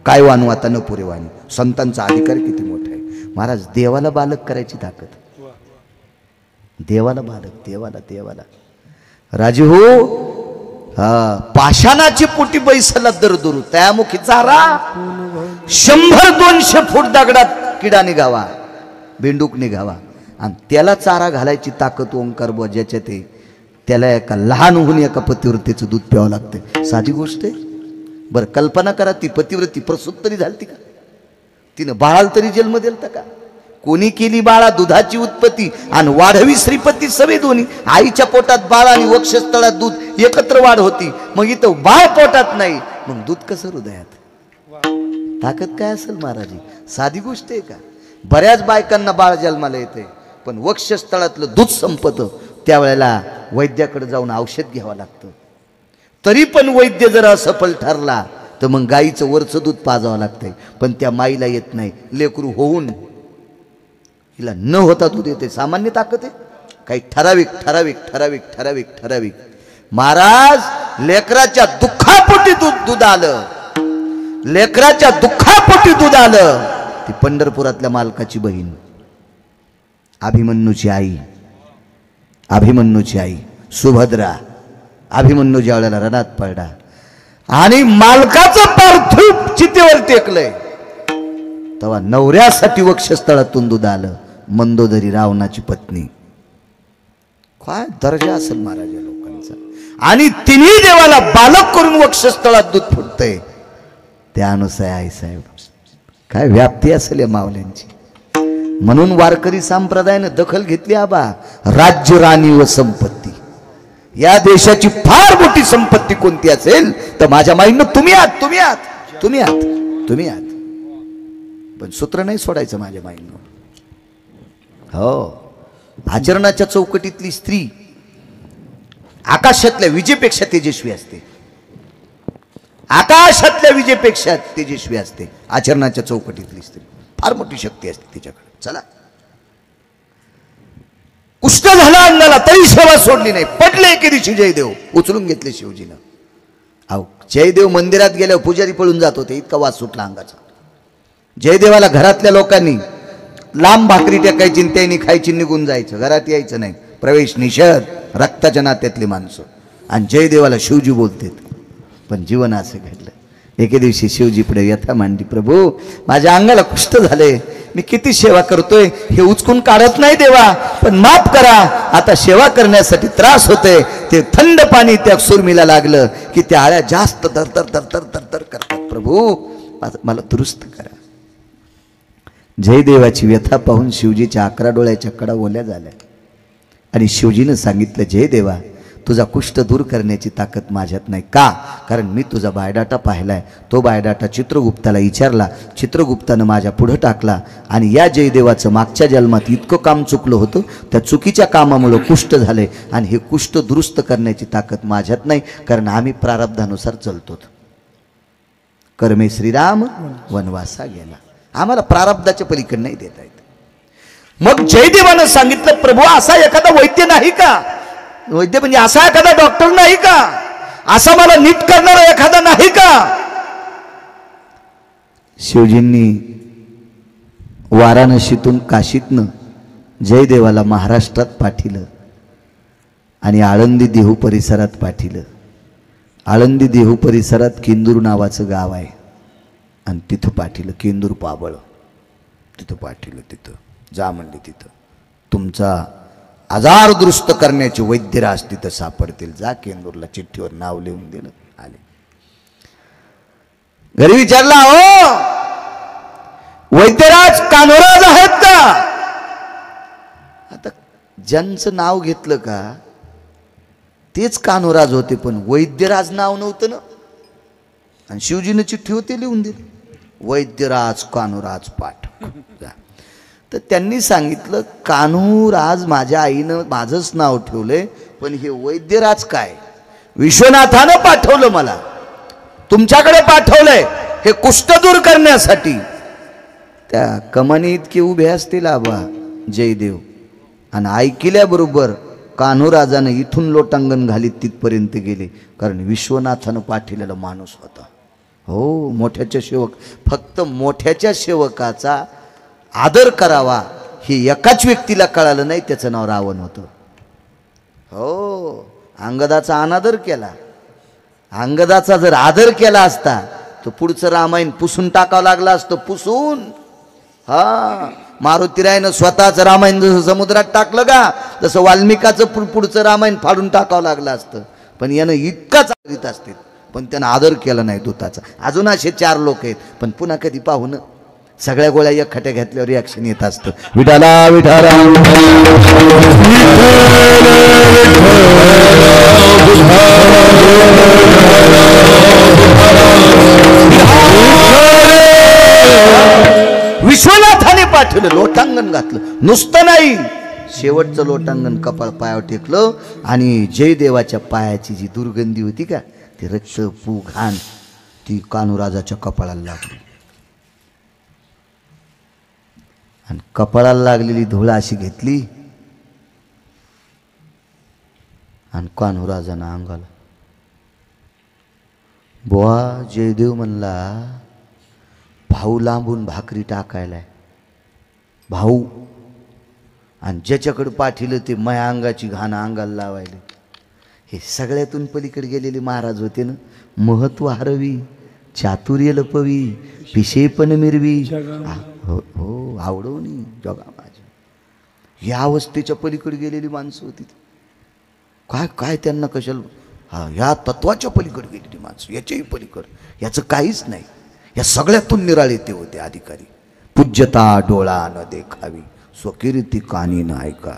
काय वानू आता न पुरे वाणी. संतांचा अधिकार किती मोठा आहे महाराज. देवाला बालक करायची ताकद, देवाला बालक, देवाला देवाला राजे हो. हा पाषाणाची पोटी बैसला दरदुरू, त्यामुखी चारा 100-200 फूट दगडात किडा निघावा, बेंडूक निघावा, आणि त्याला चारा घालायची ताकद ओंकार बुवा ज्याच्यात आहे, त्याला एका लहान होऊन एका पतिव्रतेचं दूध प्यावं लागतं. साधी गोष्ट आहे. बरं कल्पना करा, ती पतिव्रती प्रसूत तरी झालती का? तिनं बाळाला तरी जन्म दिलता का? कोणी केली बाळा दुधाची उत्पत्ती, आणि वाढवी श्रीपती सवे दोन्ही. आईच्या पोटात बाळ आणि वक्षस्थळात दूध एकत्र वाढ होती. मग इथं बाळ पोटात नाही, मग दूध कसं हृदयात? ताकद काय असेल महाराजी? साधी गोष्ट आहे का? बऱ्याच बायकांना बाळ जन्माला येते, पण वक्षस्थळातलं दूध संपतं, त्यावेळेला वैद्याकडे जाऊन औषध घ्यावं लागतं. तरी पण वैद्य जर असफल ठरला तर मग गाईचं वरचं दूध पाजावं लागतंय, पण त्या माईला येत नाही. लेकरू होऊन हिला न होता दूध येते. सामान्य ताकद आहे? काही ठराविक ठराविक ठराविक ठराविक ठराविक. महाराज लेकराच्या दुःखापोटी दूध आलं, लेकराच्या दुःखापोटी दूध आलं. ती पंढरपुरातल्या मालकाची बहीण, अभिमन्यूची आई, अभिमन्यूची आई सुभद्रा. अभिमन्यू ज्या वेळेला रणात पडला आणि मालकाचं पार्थिव चितेवर टेकलंय, तेव्हा नवऱ्यासाठी वक्षस्थळातून दूध आलं. मंदोदरी रावणाची पत्नी. काय दर्जा असेल महाराज या लोकांचा. आणि तिन्ही देवाला बालक करून वक्षस्थळात दूध फुटतंय. त्यानुसार आई साहेब काय व्याप्ती असेल या मावल्यांची. म्हणून वारकरी संप्रदायानं दखल घेतली. आबा राज्य, राणी व संपत्ती, या देशाची फार मोठी संपत्ती कोणती असेल तर माझ्या माईनं तुम्ही आहात, तुम्ही आहात, तुम्ही आहात, तुम्ही आहात. पण सूत्र नाही सोडायचं माझ्या माईनं. हो, आचरणाच्या चौकटीतली स्त्री आकाशातल्या विजेपेक्षा तेजस्वी असते. आकाशातल्या विजेपेक्षा तेजस्वी असते आचरणाच्या चौकटीतली स्त्री. फार मोठी शक्ती असते तिच्याकडे. चला, कुष्ठ झाला अंगाला तरी सेवा सोडली नाही. पडले एके दिवशी जयदेव, उचलून घेतले शिवजीनं. अहो जयदेव मंदिरात गेल्यावर पुजारी पळून जात होते, इतका वास सुटला अंगाचा. जयदेवाला घरातल्या लोकांनी लांब भाकरी टेकायची, त्यांनी खायची, निघून जायचं, घरात यायचं नाही. प्रवेश निषेध, रक्ताच्या नात्यातली माणसं. आणि जयदेवाला शिवजी बोलतेत. पण जीवन असं घडलं. एके दिवशी शिवजीपुढे व्यथा मांडली. प्रभू, माझ्या अंगाला कुष्ठ झाले, मी किती सेवा करतोय, हे उचकून काढत नाही देवा, पण माफ करा. आता सेवा करण्यासाठी त्रास होते. ते थंड पाणी त्या सुरमीला लागलं की त्या आळ्या जास्त दरदर दरदर दरदर करतात. प्रभू, मला दुरुस्त करा. जयदेवाची व्यथा पाहून शिवजीच्या 11 डोळ्याच्या कडा ओल्या झाल्या. आणि शिवजीनं सांगितलं, जयदेवा, तुझा कुष्ठ दूर करण्याची ताकद माझ्यात नाही. का? कारण मी तुझा बायोडाटा पाहिलाय. तो बायोडाटा चित्रगुप्ताला विचारला, चित्रगुप्तानं माझ्या पुढं टाकला. आणि या जयदेवाचं मागच्या जन्मात इतकं काम चुकलं होतं, त्या चुकीच्या कामामुळं कुष्ठ झाले. आणि हे कुष्ठ दुरुस्त करण्याची ताकद माझ्यात नाही, कारण आम्ही प्रारब्धानुसार चालतो. कर्मे श्रीराम वनवासा गेला. आम्हाला प्रारब्धाच्या पलीकडे नाही देता येत. मग जयदेवानं सांगितलं, प्रभू, असा एखादा वैद्य नाही का? वैद्य म्हणजे असा एखादा डॉक्टर नाही का? असा मला नीट करणारा एखादा नाही का? शिवजींनी वाराणसीतून, काशीतनं जयदेवाला महाराष्ट्रात पाठिलं आणि आळंदी देहू परिसरात पाठिलं. आळंदी देहू परिसरात केंदूर नावाचं गाव आहे, आणि तिथं पाठिलं. केंदूर पाबळ तिथं पाठिलं. तिथं जा म्हणले, तिथं तुमचा आजार दुरुस्त करण्याचे वैद्यराज तिथं सापडतील. जा केंदूरला. चिठ्ठीवर नाव लिहून दिलं. आले घरी. विचारला, हो वैद्यराज कान्होराज आहेत का? आता ज्यांचं नाव घेतलं का तेच कान्होराज होते, पण वैद्यराज नाव नव्हतं ना. आणि शिवजीने चिठ्ठी होती लिहून दिली, वैद्यराज कान्होराज पाठक. तर त्यांनी सांगितलं, कान्होराज माझ्या आईनं माझंच नाव ठेवलंय, पण हे वैद्यराज काय? विश्वनाथानं पाठवलं, मला तुमच्याकडे पाठवलंय हे कुष्ठ दूर करण्यासाठी. त्या कमानी इतके उभे असतील आबा जयदेव, आणि ऐकल्याबरोबर कान्होराजानं इथून लोटांगण घालीत तिथपर्यंत गेले, कारण विश्वनाथानं पाठवलेला माणूस होता. हो, मोठ्याच्या सेवक, फक्त मोठ्याच्या सेवकाचा आदर करावा हे एकाच व्यक्तीला कळालं नाही, त्याचं नाव रावण होतं. हो, अंगदाचा अनादर केला. अंगदाचा जर आदर केला असता तर पुढचं रामायण पुसून टाकावं लागलं असतं, पुसून. हा, मारुतीरायनं स्वतःच रामायण जसं समुद्रात टाकलं का, तसं वाल्मिकाचं पुढचं रामायण फाडून टाकावं लागलं असतं. पण यानं इतकाच आदरीत असते, पण त्यानं आदर केला नाही दूताचा. अजून असे 4 लोक आहेत, पण पुन्हा कधी पाहू न. सगळ्या गोळ्या एक खट्या घेतल्यावर रिॲक्शन येत असतं. विठाला विठाला विश्वनाथाने पाठवलं, लोटांगण घातलं. नुसतं नाही, शेवटचं लोटांगण कपाळ पायावर टेकलं, आणि जयदेवाच्या पायाची जी दुर्गंधी होती का, ती रक्त पू घाण ती कान्होराजाच्या कपाळाला लागली. आणि कपाळाला लागलेली धूळ अशी घेतली आणि कान्होराजानं अंगाला. बुवा जयदेव म्हणला, भाऊ लांबून भाकरी टाकायलाय, भाऊ, आणि ज्याच्याकडे पाठीलं ते माया अंगाची घाण अंगाला लावायले. हे सगळ्यातून पलीकडे गेलेले महाराज होते ना. महत्व हरवी, चातुर्य लपवी, पिशेपण मिरवी. हो हो, आवडवणी जगा माझ्या. या अवस्थेच्या पलीकडे गेलेली माणसं होती. काय काय त्यांना कशाला, हा, ह्या तत्वाच्या पलीकडे गेलेली माणसं, याच्याही पलीकडे, याचं काहीच नाही. या सगळ्यातून निराळे ते होते अधिकारी. पूज्यता डोळा न देखावी, स्वकीर्ती कानी न ऐका,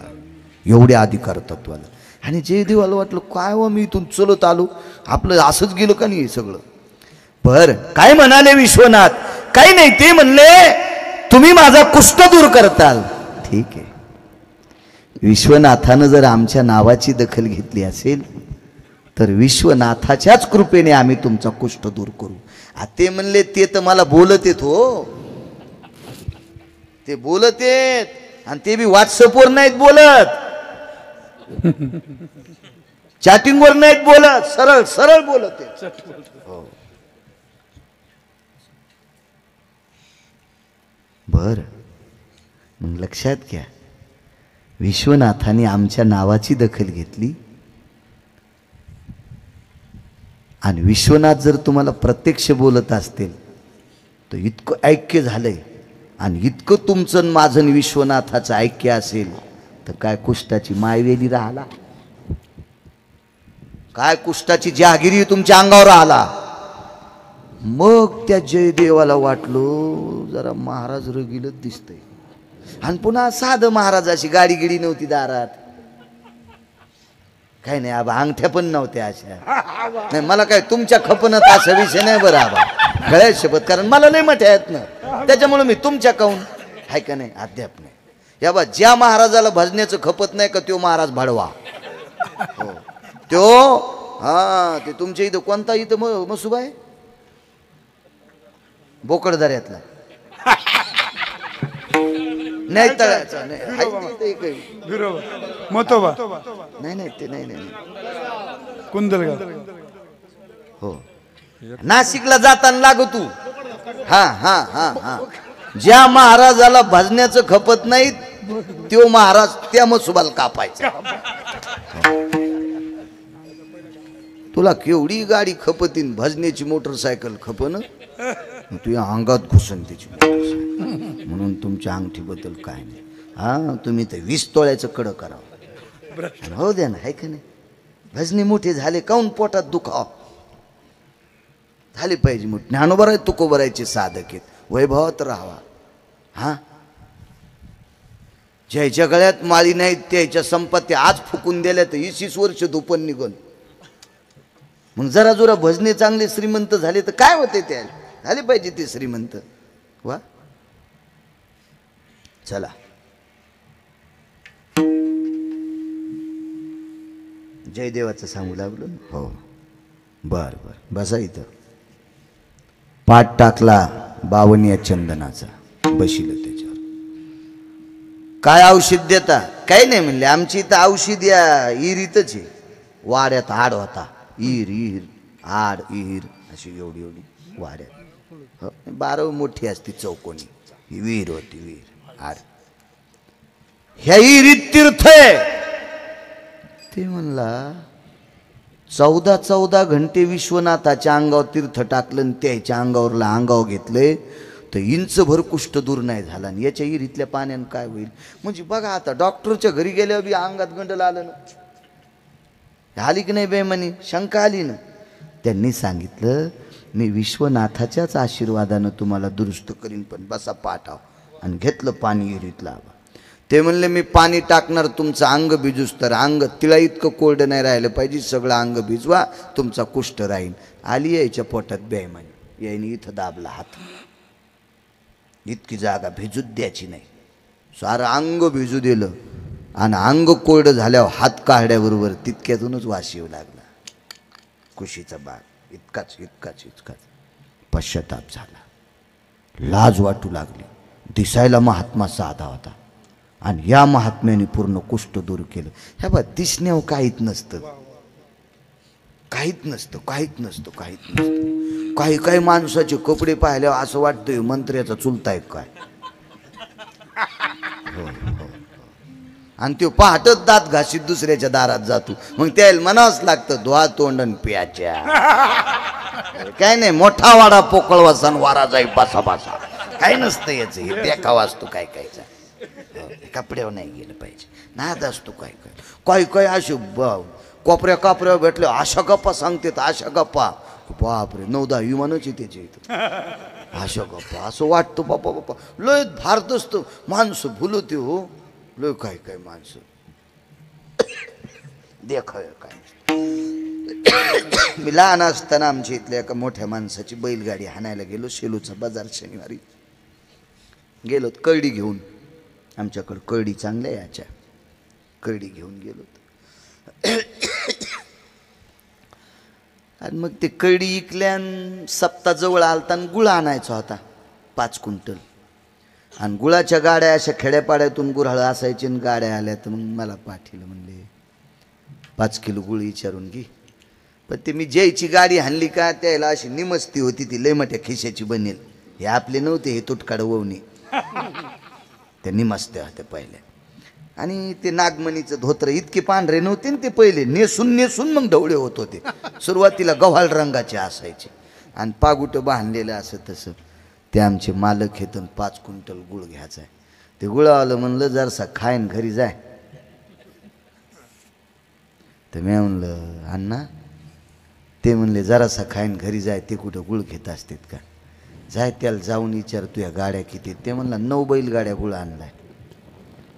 एवढे अधिकार तत्वाला. आणि जयदेवाला वाटलं, काय व मी इथून चलत आलो, आपलं असंच गेलं का नाही सगळं. बर काय म्हणाले विश्वनाथ? काही नाही, ते म्हणले तुम्ही माझा कुष्ठ दूर करताल. ठीक आहे, विश्वनाथानं जर आमच्या नावाची दखल घेतली असेल तर विश्वनाथाच्याच कृपेने आम्ही तुमचा कुष्ठ दूर करू. ते म्हणले, ते तर मला बोलत येत, हो ते बोलत येत, आणि ते बी व्हॉट्सअपवर नाहीत बोलत, चॅटिंगवर नाहीत बोलत, सरळ सरळ बोलत आहेत. हो, बर, मग लक्षात घ्या, विश्वनाथाने आमच्या नावाची दखल घेतली. आणि विश्वनाथ जर तुम्हाला प्रत्यक्ष बोलत असतील तर इतकं ऐक्य झालंय, आणि इतकं तुमचं माझं विश्वनाथाचं ऐक्य असेल तर काय कुष्ठाची मायवेली राहिला, काय कुष्ठाची जहागिरी तुमच्या अंगावर राहिला. मग त्या जयदेवाला वाटलो, जरा महाराज रगीलच दिसतंय. आणि पुन्हा साधं महाराजाची गाडी गिडी नव्हती दारात, काही नाही आबा, अंगठ्या पण नव्हत्या अशा. नाही, मला काय तुमच्या खपनत असा विषय नाही बरं आबा, गळ्यात शपथ, कारण मला नाही मोठ्या आहेत ना, त्याच्यामुळे मी तुमच्या काहून आहे का नाही अद्याप नाही. या बा, ज्या महाराजाला भजण्याचं खपत नाही का, तो महाराज भाडवा. हो, तो, हा, ते तुमच्या इथं कोणता इथं मसुबा आहे, बोकडदऱ्यातला नाही, तळ्याचा नाही, मोतोबा नाही नाही, ते नाही नाही, कुंदलगाव. हो, नाशिकला जाताना लागू तू. हा हा हा हा, ज्या महाराजाला भजण्याचं खपत नाही तो महाराज त्या मसुबाला कापायचा. तुला केवढी गाडी खपतीन, भजण्याची मोटरसायकल खपन, तुझ्या अंगात घुसन त्याची मोटरसायकल. म्हणून तुमच्या अंगठीबद्दल काय नाही. हा, तुम्ही ते 20 तोळ्याचं कडं करावं. हो द्या ना, आहे का नाही? भजनी मोठे झाले काऊन पोटात दुखाव झाले पाहिजे. मोठे ज्ञानोबराय तुकोबरायचे साधक आहेत, वैभवात राहावा. हा, ज्याच्या गळ्यात माळी नाहीत त्याच्या संपत्ती आज फुकून दिल्या तर 20 वर्ष धुपन निघून. मग जरा जोरा भजने चांगले श्रीमंत झाले तर काय होते, त्या झाले पाहिजे ते श्रीमंत. वा, चला जयदेवाचं सांगू लागलो. हो, बर बर, बसा इथं. पाठ टाकला 52 या चंदनाचा, बशिलं त्याच्यावर. काय औषध देता? काही नाही म्हणले, आमची इथं औषध या इरीतच आहे. वाड्यात हाड होता, इर हाड इर अशी एवढी एवढी वाड्यात. 12 मोठी असती चौकोनी, ही विहीर होती, विहीर हाड. ह्या इरीत तीर्थ आहे. ते म्हणला 14 घंटे विश्वनाथाच्या अंगावर तीर्थ टाकलं आणि त्याच्या अंगावरला अंगावर घेतलंय तर इंचभर कुष्ठ दूर नाही झाला. आणि याच्या इरीतल्या पाण्यानं काय होईल? म्हणजे बघा आता डॉक्टरच्या घरी गेल्यावर बी अंगात गंडल आलं ना, आली की नाही बेमानी? शंका आली ना. त्यांनी सांगितलं मी विश्वनाथाच्याच आशीर्वादानं तुम्हाला दुरुस्त करीन, पण बसा पाठाव. आणि घेतलं पाणी इरीतला. ते म्हणले मी पाणी टाकणार तुमचं अंग भिजूस तर. अंग तिळा इतकं कोरडं नाही राहिलं पाहिजे, सगळं अंग भिजवा, तुमचा कुष्ठ राहील. आली यायच्या पोटात बेमानी, यायने इथं दाबला हात. इतकी जागा भिजूच द्यायची नाही, सारं अंग भिजू दिलं. आणि अंग कोरडं झाल्यावर हात काढल्याबरोबर तितक्यातूनच वास येऊ लागला. कुशीचा बाग इतकाच इतकाच इतकाच. पश्चाताप झाला, लाज वाटू लागली. दिसायला महात्मा साधा होता आणि या महात्म्याने पूर्ण कुष्ठ दूर केलं. ह्या बा दिसण्यावर काहीच नसतं, काहीच नसतं, काहीच नसतं, काहीच नसतं. काही काही माणसाचे कपडे पाहिल्यावर असं वाटतंय मंत्र्याचा चुलता आहे काय. हो, हो. आणि तो पहाटच दात घासीत दुसऱ्याच्या दारात जातो. मग त्याला म्हणावंच लागतं धुवा तोंडन प्याच्या. काय नाही, मोठा वाडा पोकळवा सण वारा जाई बसा बसा. काही नसतं याचं, हे देखावा असतो काय कायचा. कपड्यावर नाही गेलं पाहिजे, नाद असतो काय काय. काही काही असे कोपऱ्या कापऱ्यावर भेटले अशा गप्पा सांगतात, अशा गप्पा. बापरे, 9-10 विमानच आहे त्याच्या इथं. अशा गप्पा असं वाटतं बापा बापा लय भारत असतं. माणसं भुलते हो, लय काय काय माणसं देखाय काय. मी लहान असताना आमच्या इथल्या एका मोठ्या माणसाची बैलगाडी हाणायला गेलो. शेलूचा बाजार शनिवारी गेलो, कळडी घेऊन. आमच्याकडं कळडी चांगल्या याच्या, कळडी घेऊन गेलो. आणि मग ते कळडी इकल्यान सप्ताह जवळ आलता आणि गुळ आणायचा होता 5 क्विंटल. आणि गुळाच्या गाड्या अशा खेड्यापाड्यातून गुऱ्हाळं असायचे आणि गाड्या आल्या तर मग मला पाठीलं, म्हणले 5 किलो गुळ विचारून घे. पण ते मी ज्याची गाडी हाणली का त्याला अशी निमस्ती होती, ती लय मोठ्या खिशाची बनेल. हे आपले नव्हते, हे तुटकाड ववणे, त्या निमस्त्या होत्या पहिल्या. आणि ते नागमणीचं धोत्र इतके पांढरे नव्हते ना ते पहिले, नेसून नेसून मग ढवळे होत होते. सुरुवातीला गव्हाळ रंगाचे असायचे आणि पागुटं बांधलेलं असं तसं. ते आमचे मालक हेतून 5 क्विंटल गुळ घ्यायचा आहे. ते गुळावालं म्हणलं जरसा खायन घरी जाय. तर मी म्हणलं अण्णा, ते म्हणले जरासा खायन घरी जाय, ते कुठं गुळ घेत असतात का? जाय त्याला जाऊन विचार तुझ्या गाड्या किती. ते म्हणला 9 बैलगाड्या गुळ आणलाय.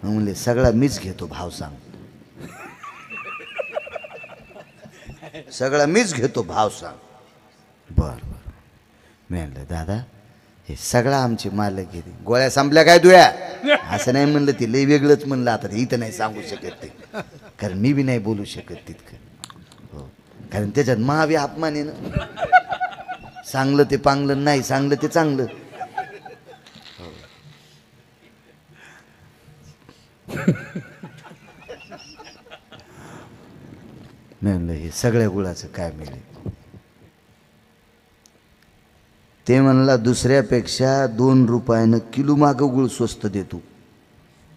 म्हणले सगळा मीच घेतो, भाव सांग. सगळा मीच घेतो, भाव सांग. बर बर. मी म्हणलं दादा हे सगळा आमचे मालक घेते. गोळ्या संपल्या काय तुया? असं नाही म्हणलं, ते लई वेगळंच म्हणलं. आता इथं नाही सांगू शकत ते, कारण मी बी नाही बोलू शकत तितकं. हो, कारण त्याच्यात महावी अपमान आहे ना. सांगलं ते पांगलं, नाही सांगलं ते चांगलं. म्हणलं हे सगळ्या गुळाचं काय मिळेल? ते म्हणला दुसऱ्यापेक्षा 2 रुपयानं किलो मागं गुळ स्वस्त देतो,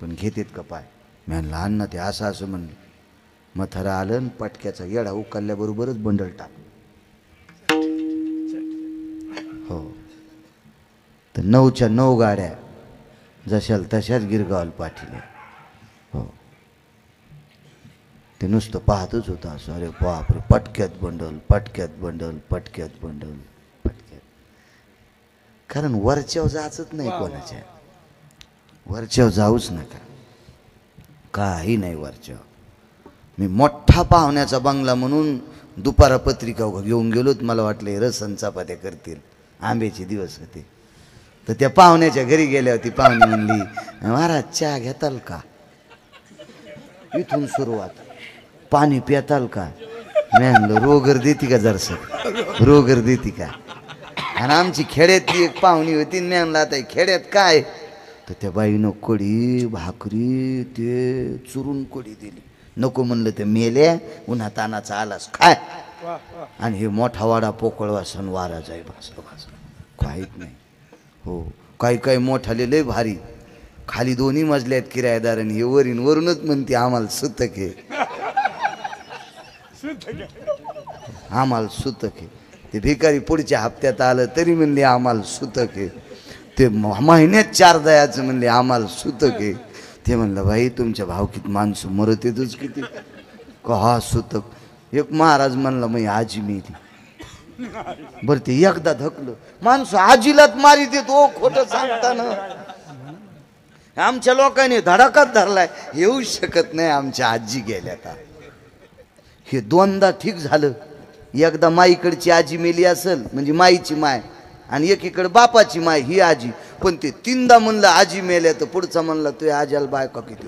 पण घेतेत का पाय? म्हणलं अण्णा ते असं असं म्हणलं. मथारा आलं आणि पटक्याचा येडा उकलल्याबरोबरच बंडल टाक. हो, तर 9च्या 9 गाड्या जशाल तशाच गिरगावाला पाठील्या. हो, हे नुसतं पाहतच होतं असं, अरे बापरे, पटक्यात बंडल, पटक्यात बंडल, पटक्यात बंडल, पटक्यात. कारण वरच्यावर जायचंच नाही कोणाच्या, वरच्यावर जाऊच नका, काही नाही वरच्यावर. मी मोठा पाहुण्याचा बंगला म्हणून दुपारा पत्रिका घेऊन गेलोत. मला वाटलं रसन चपात्या करतील, आंब्याचे दिवस होते. तर त्या पाहुण्याच्या घरी गेल्या होती. पाहुणी म्हणली, महाराज चहा घेताल का? इथून सुरुवात, पाणी पिताल का? मी म्हणलं रोगर देती का जरसं, रोगर देती का? आणि आमची खेड्यातली एक पाहुणी होती. मी म्हणलं आता खेड्यात काय? तर त्या बाईनं कढी भाकरी ते चुरून कढी दिली. नको म्हणलं ते मेल्या, उन्हा तानाचा आलास काय. आणि हे मोठा वाडा पोकळ वासन वारा जाई भास भास, काहीच नाही. हो, काही काही मोठाले लय भारी, खाली दोन्ही मजल्यात किरायदार, आणि हे वरूनच म्हणते आम्हाला सुतक आहे, आम्हाला सुतक आहे. ते भिकारी पुढच्या हप्त्यात आलं तरी म्हणले आम्हाला सुतक आहे. ते महिन्यात 4 दयाचं म्हणले आम्हाला सुतक आहे. ते म्हणलं भाई तुमच्या भावकीत माणसं मरत येतच किती का? हा सुतक. एक महाराज म्हणला मग आजी मेली. बरं ते एकदा धकलं, माणसं आजीलाच मारी देत. ओ खोटं सांगताना आमच्या लोकांनी धडाकाच धरलाय, येऊ शकत नाही आमच्या आजी गेल्या का. हे 2दा ठीक झालं. एकदा माईकडची आजी मेली असेल म्हणजे माईची माय, आणि एकीकडे बापाची माय ही आजी. पण ते 3दा म्हणलं आजी मेल्या, तर पुढचा म्हणला तू आज्याला बायका किती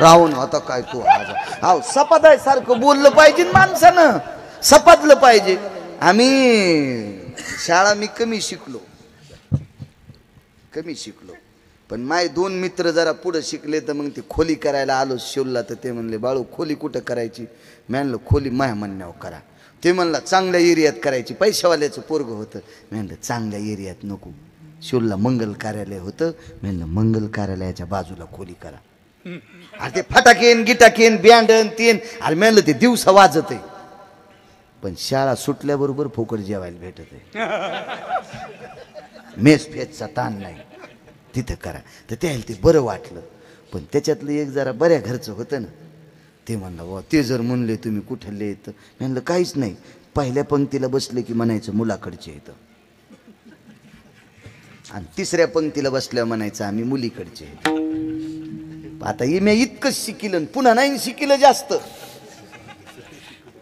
राहून होता काय तू आज. हा सपादाय सारखं बोललं पाहिजे माणसानं, सपादलं पाहिजे. आम्ही शाळा मी कमी शिकलो, पण माय 2 मित्र जरा पुढं शिकले. तर मग ते खोली करायला आलो शिवला. तर ते म्हणले बाळू खोली कुठं करायची? मी म्हणलं खोली माया म्हणण्यावर करा. ते म्हणला चांगल्या एरियात करायची, पैशावाल्याचं पोरगं होतं. मी म्हणलं चांगल्या एरियात नको, शिवला मंगल कार्यालय होतं. मी म्हणलं मंगल कार्यालयाच्या बाजूला खोली करा. अरे ते फटाकेन गिटाकेन बँडन तीन, अरे मी म्हणलं ते दिवसा वाजत आहे, पण शाळा सुटल्याबरोबर फुकट जेवायला भेटत आहे, मेस फेसचा ताण नाही, तिथं करा. तर त्याला ते बरं वाटलं. पण त्याच्यातलं एक जरा बऱ्या घरचं होतं ना, ते म्हणलं वा ते जर म्हणले तुम्ही कुठले येतं. म्हणलं काहीच नाही, पहिल्या पंक्तीला बसले की म्हणायचं मुलाकडचे येतं, आणि 3ऱ्या पंक्तीला बसल्यावर म्हणायचं आम्ही मुलीकडचे येतो. आता हे मी इतकंच शिकिलं, पुन्हा नाही शिकिलं जास्त.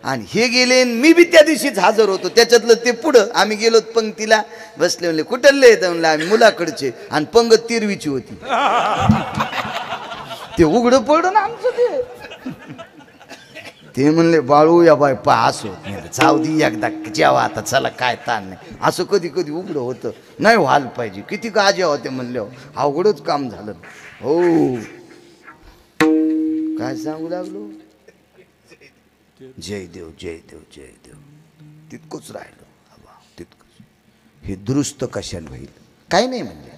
आणि हे गेले, मी बी त्या दिवशीच हजर होतो. त्याच्यातलं ते पुढं आम्ही गेलो पंक्तीला बसले. म्हणले कुठले येतं? म्हणलं आम्ही मुलाकडचे, आणि पंगत 13वीची होती. ते उघडं पडलं ना आमचं. ते म्हणले बाळू या बाय पास होत नाही, जाऊ दे एकदा जेवा आता, चला काय ताण नाही. असं कधी कधी उघडं होतं, नाही व्हायला पाहिजे. किती गाज्या होते म्हणले, अवघडच काम झालं. हो काय सांगू लागलो, जय देव जय देव जय देव. तितकंच राहिलो, तितकंच. हे दुरुस्त कशाला होईल? काय नाही म्हणले,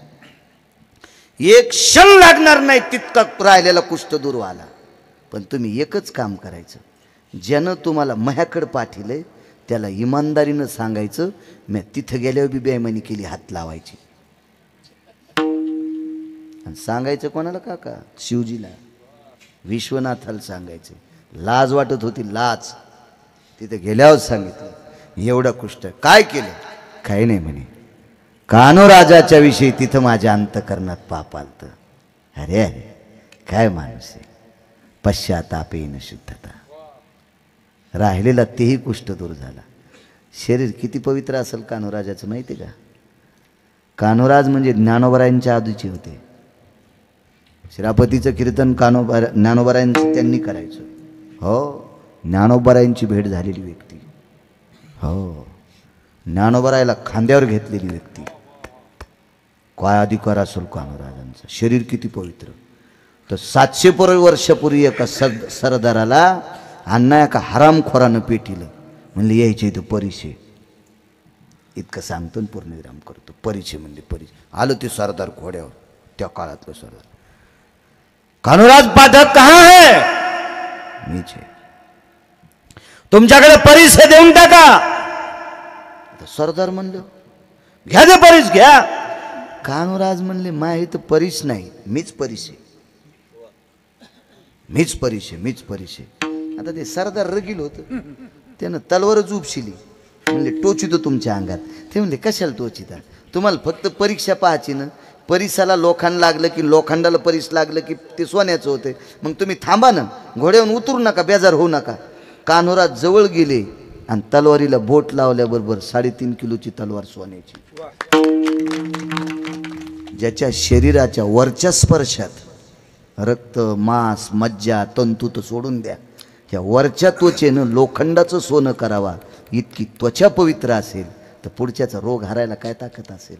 एक क्षण लागणार नाही तितका राहिलेला कुष्ठ दूर व्हायला. पण तुम्ही एकच काम करायचं, ज्यानं तुम्हाला माझ्याकडं पाठिलंय त्याला इमानदारीनं सांगायचं मी तिथं गेल्यावर बी बेईमानी केली, हात लावायची. आणि सांगायचं कोणाला? काका शिवजीला, विश्वनाथाला सांगायचं. लाज वाटत होती, लाज. तिथे गेल्यावर सांगितलं एवढं कुष्ठ काय केलं? काही नाही म्हणे, कान्होराजाच्या विषयी तिथं माझ्या अंतकरणात पाप आलतं. अरे अरे काय माणूस आहे, पश्चाताप येईन शुद्धता. राहिलेला तेही कुष्ठ दूर झाला. शरीर किती पवित्र असेल कान्होराजाचं माहिती का? कान्होराज म्हणजे ज्ञानोबरायांच्या आधीचे होते. श्रापतीचं कीर्तन ज्ञानोबरायांचं त्यांनी करायचं. हो, ज्ञानोबरायांची भेट झालेली व्यक्ती. हो, ज्ञानोबरायला खांद्यावर घेतलेली व्यक्ती. काय अधिकार असेल कान्होराजांचं? शरीर किती पवित्र. तर 700 वर्षापूर्वी एका सरदाराला अण्णा एका हरामखोरानं पेटीलं. म्हणले यायचे इथं परिचय. इतकं सांगतो पूर्णविराम करतो. परिचय म्हणले परिचय. आलं ते सरदार घोड्यावर, त्या काळातलं सरदार. कान्होराज पाठक कहाँ है? नीचे. तुमच्याकडे परिचय देऊन टाका. सरदार म्हणलं घ्या दे परिस घ्या. कान्होराज म्हणले माय इथं परिस नाही, मीच परिस आहे. मीच परीशे मीच परीशे. आता ते सरदार रगील होतं, त्यानं तलवारच उपशिली. म्हणले टोचितो तुमच्या अंगात. ते म्हणले कशाला टोचिता, तुम्हाला फक्त परीक्षा पाहायची ना. परीसाला लोखंड लागलं की लोखंडाला परीस लागलं की ते सोन्याचं होते. मग तुम्ही थांबा ना, घोड्यावरून उतरू नका, बेजार होऊ नका. कान्होरात जवळ गेले आणि तलवारीला बोट लावल्याबरोबर 3.5 किलोची तलवार सोन्याची. ज्याच्या शरीराच्या वरच्या स्पर्शात रक्त मांस मज्जा तंतू तर सोडून द्या, या वरच्या त्वचेनं लोखंडाचं सोनं करावा इतकी त्वचा पवित्र असेल तर पुढच्याचा रोग हरायला काय ताकद असेल.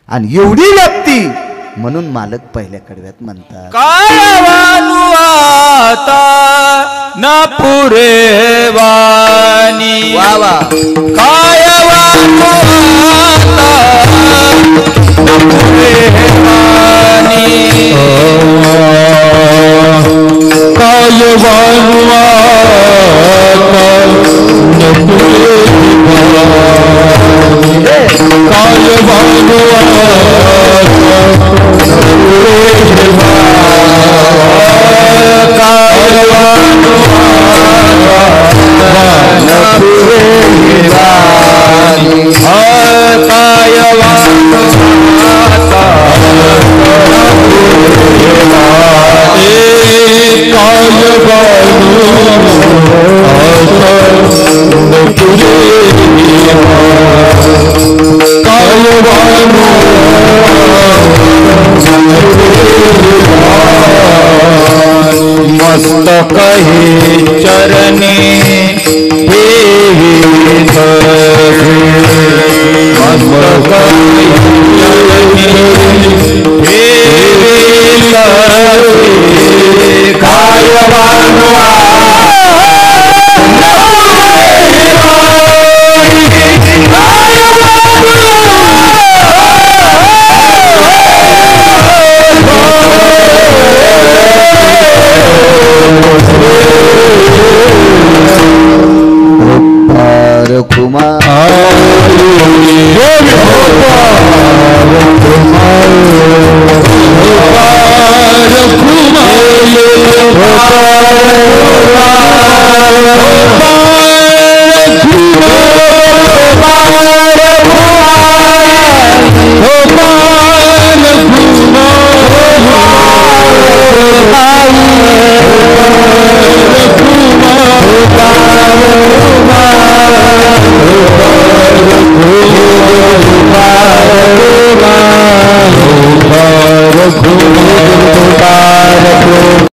आणि एवढी व्याप्ती म्हणून मालक पहिल्या कडव्यात म्हणतात, काय वानू आता न पुरे वाणी. वा वा. काय वानू आता न पुरे वाणी. काय वानू आता न पुरे वाणी. काय वानू मस्तक हे चरणे मस्तक कुमार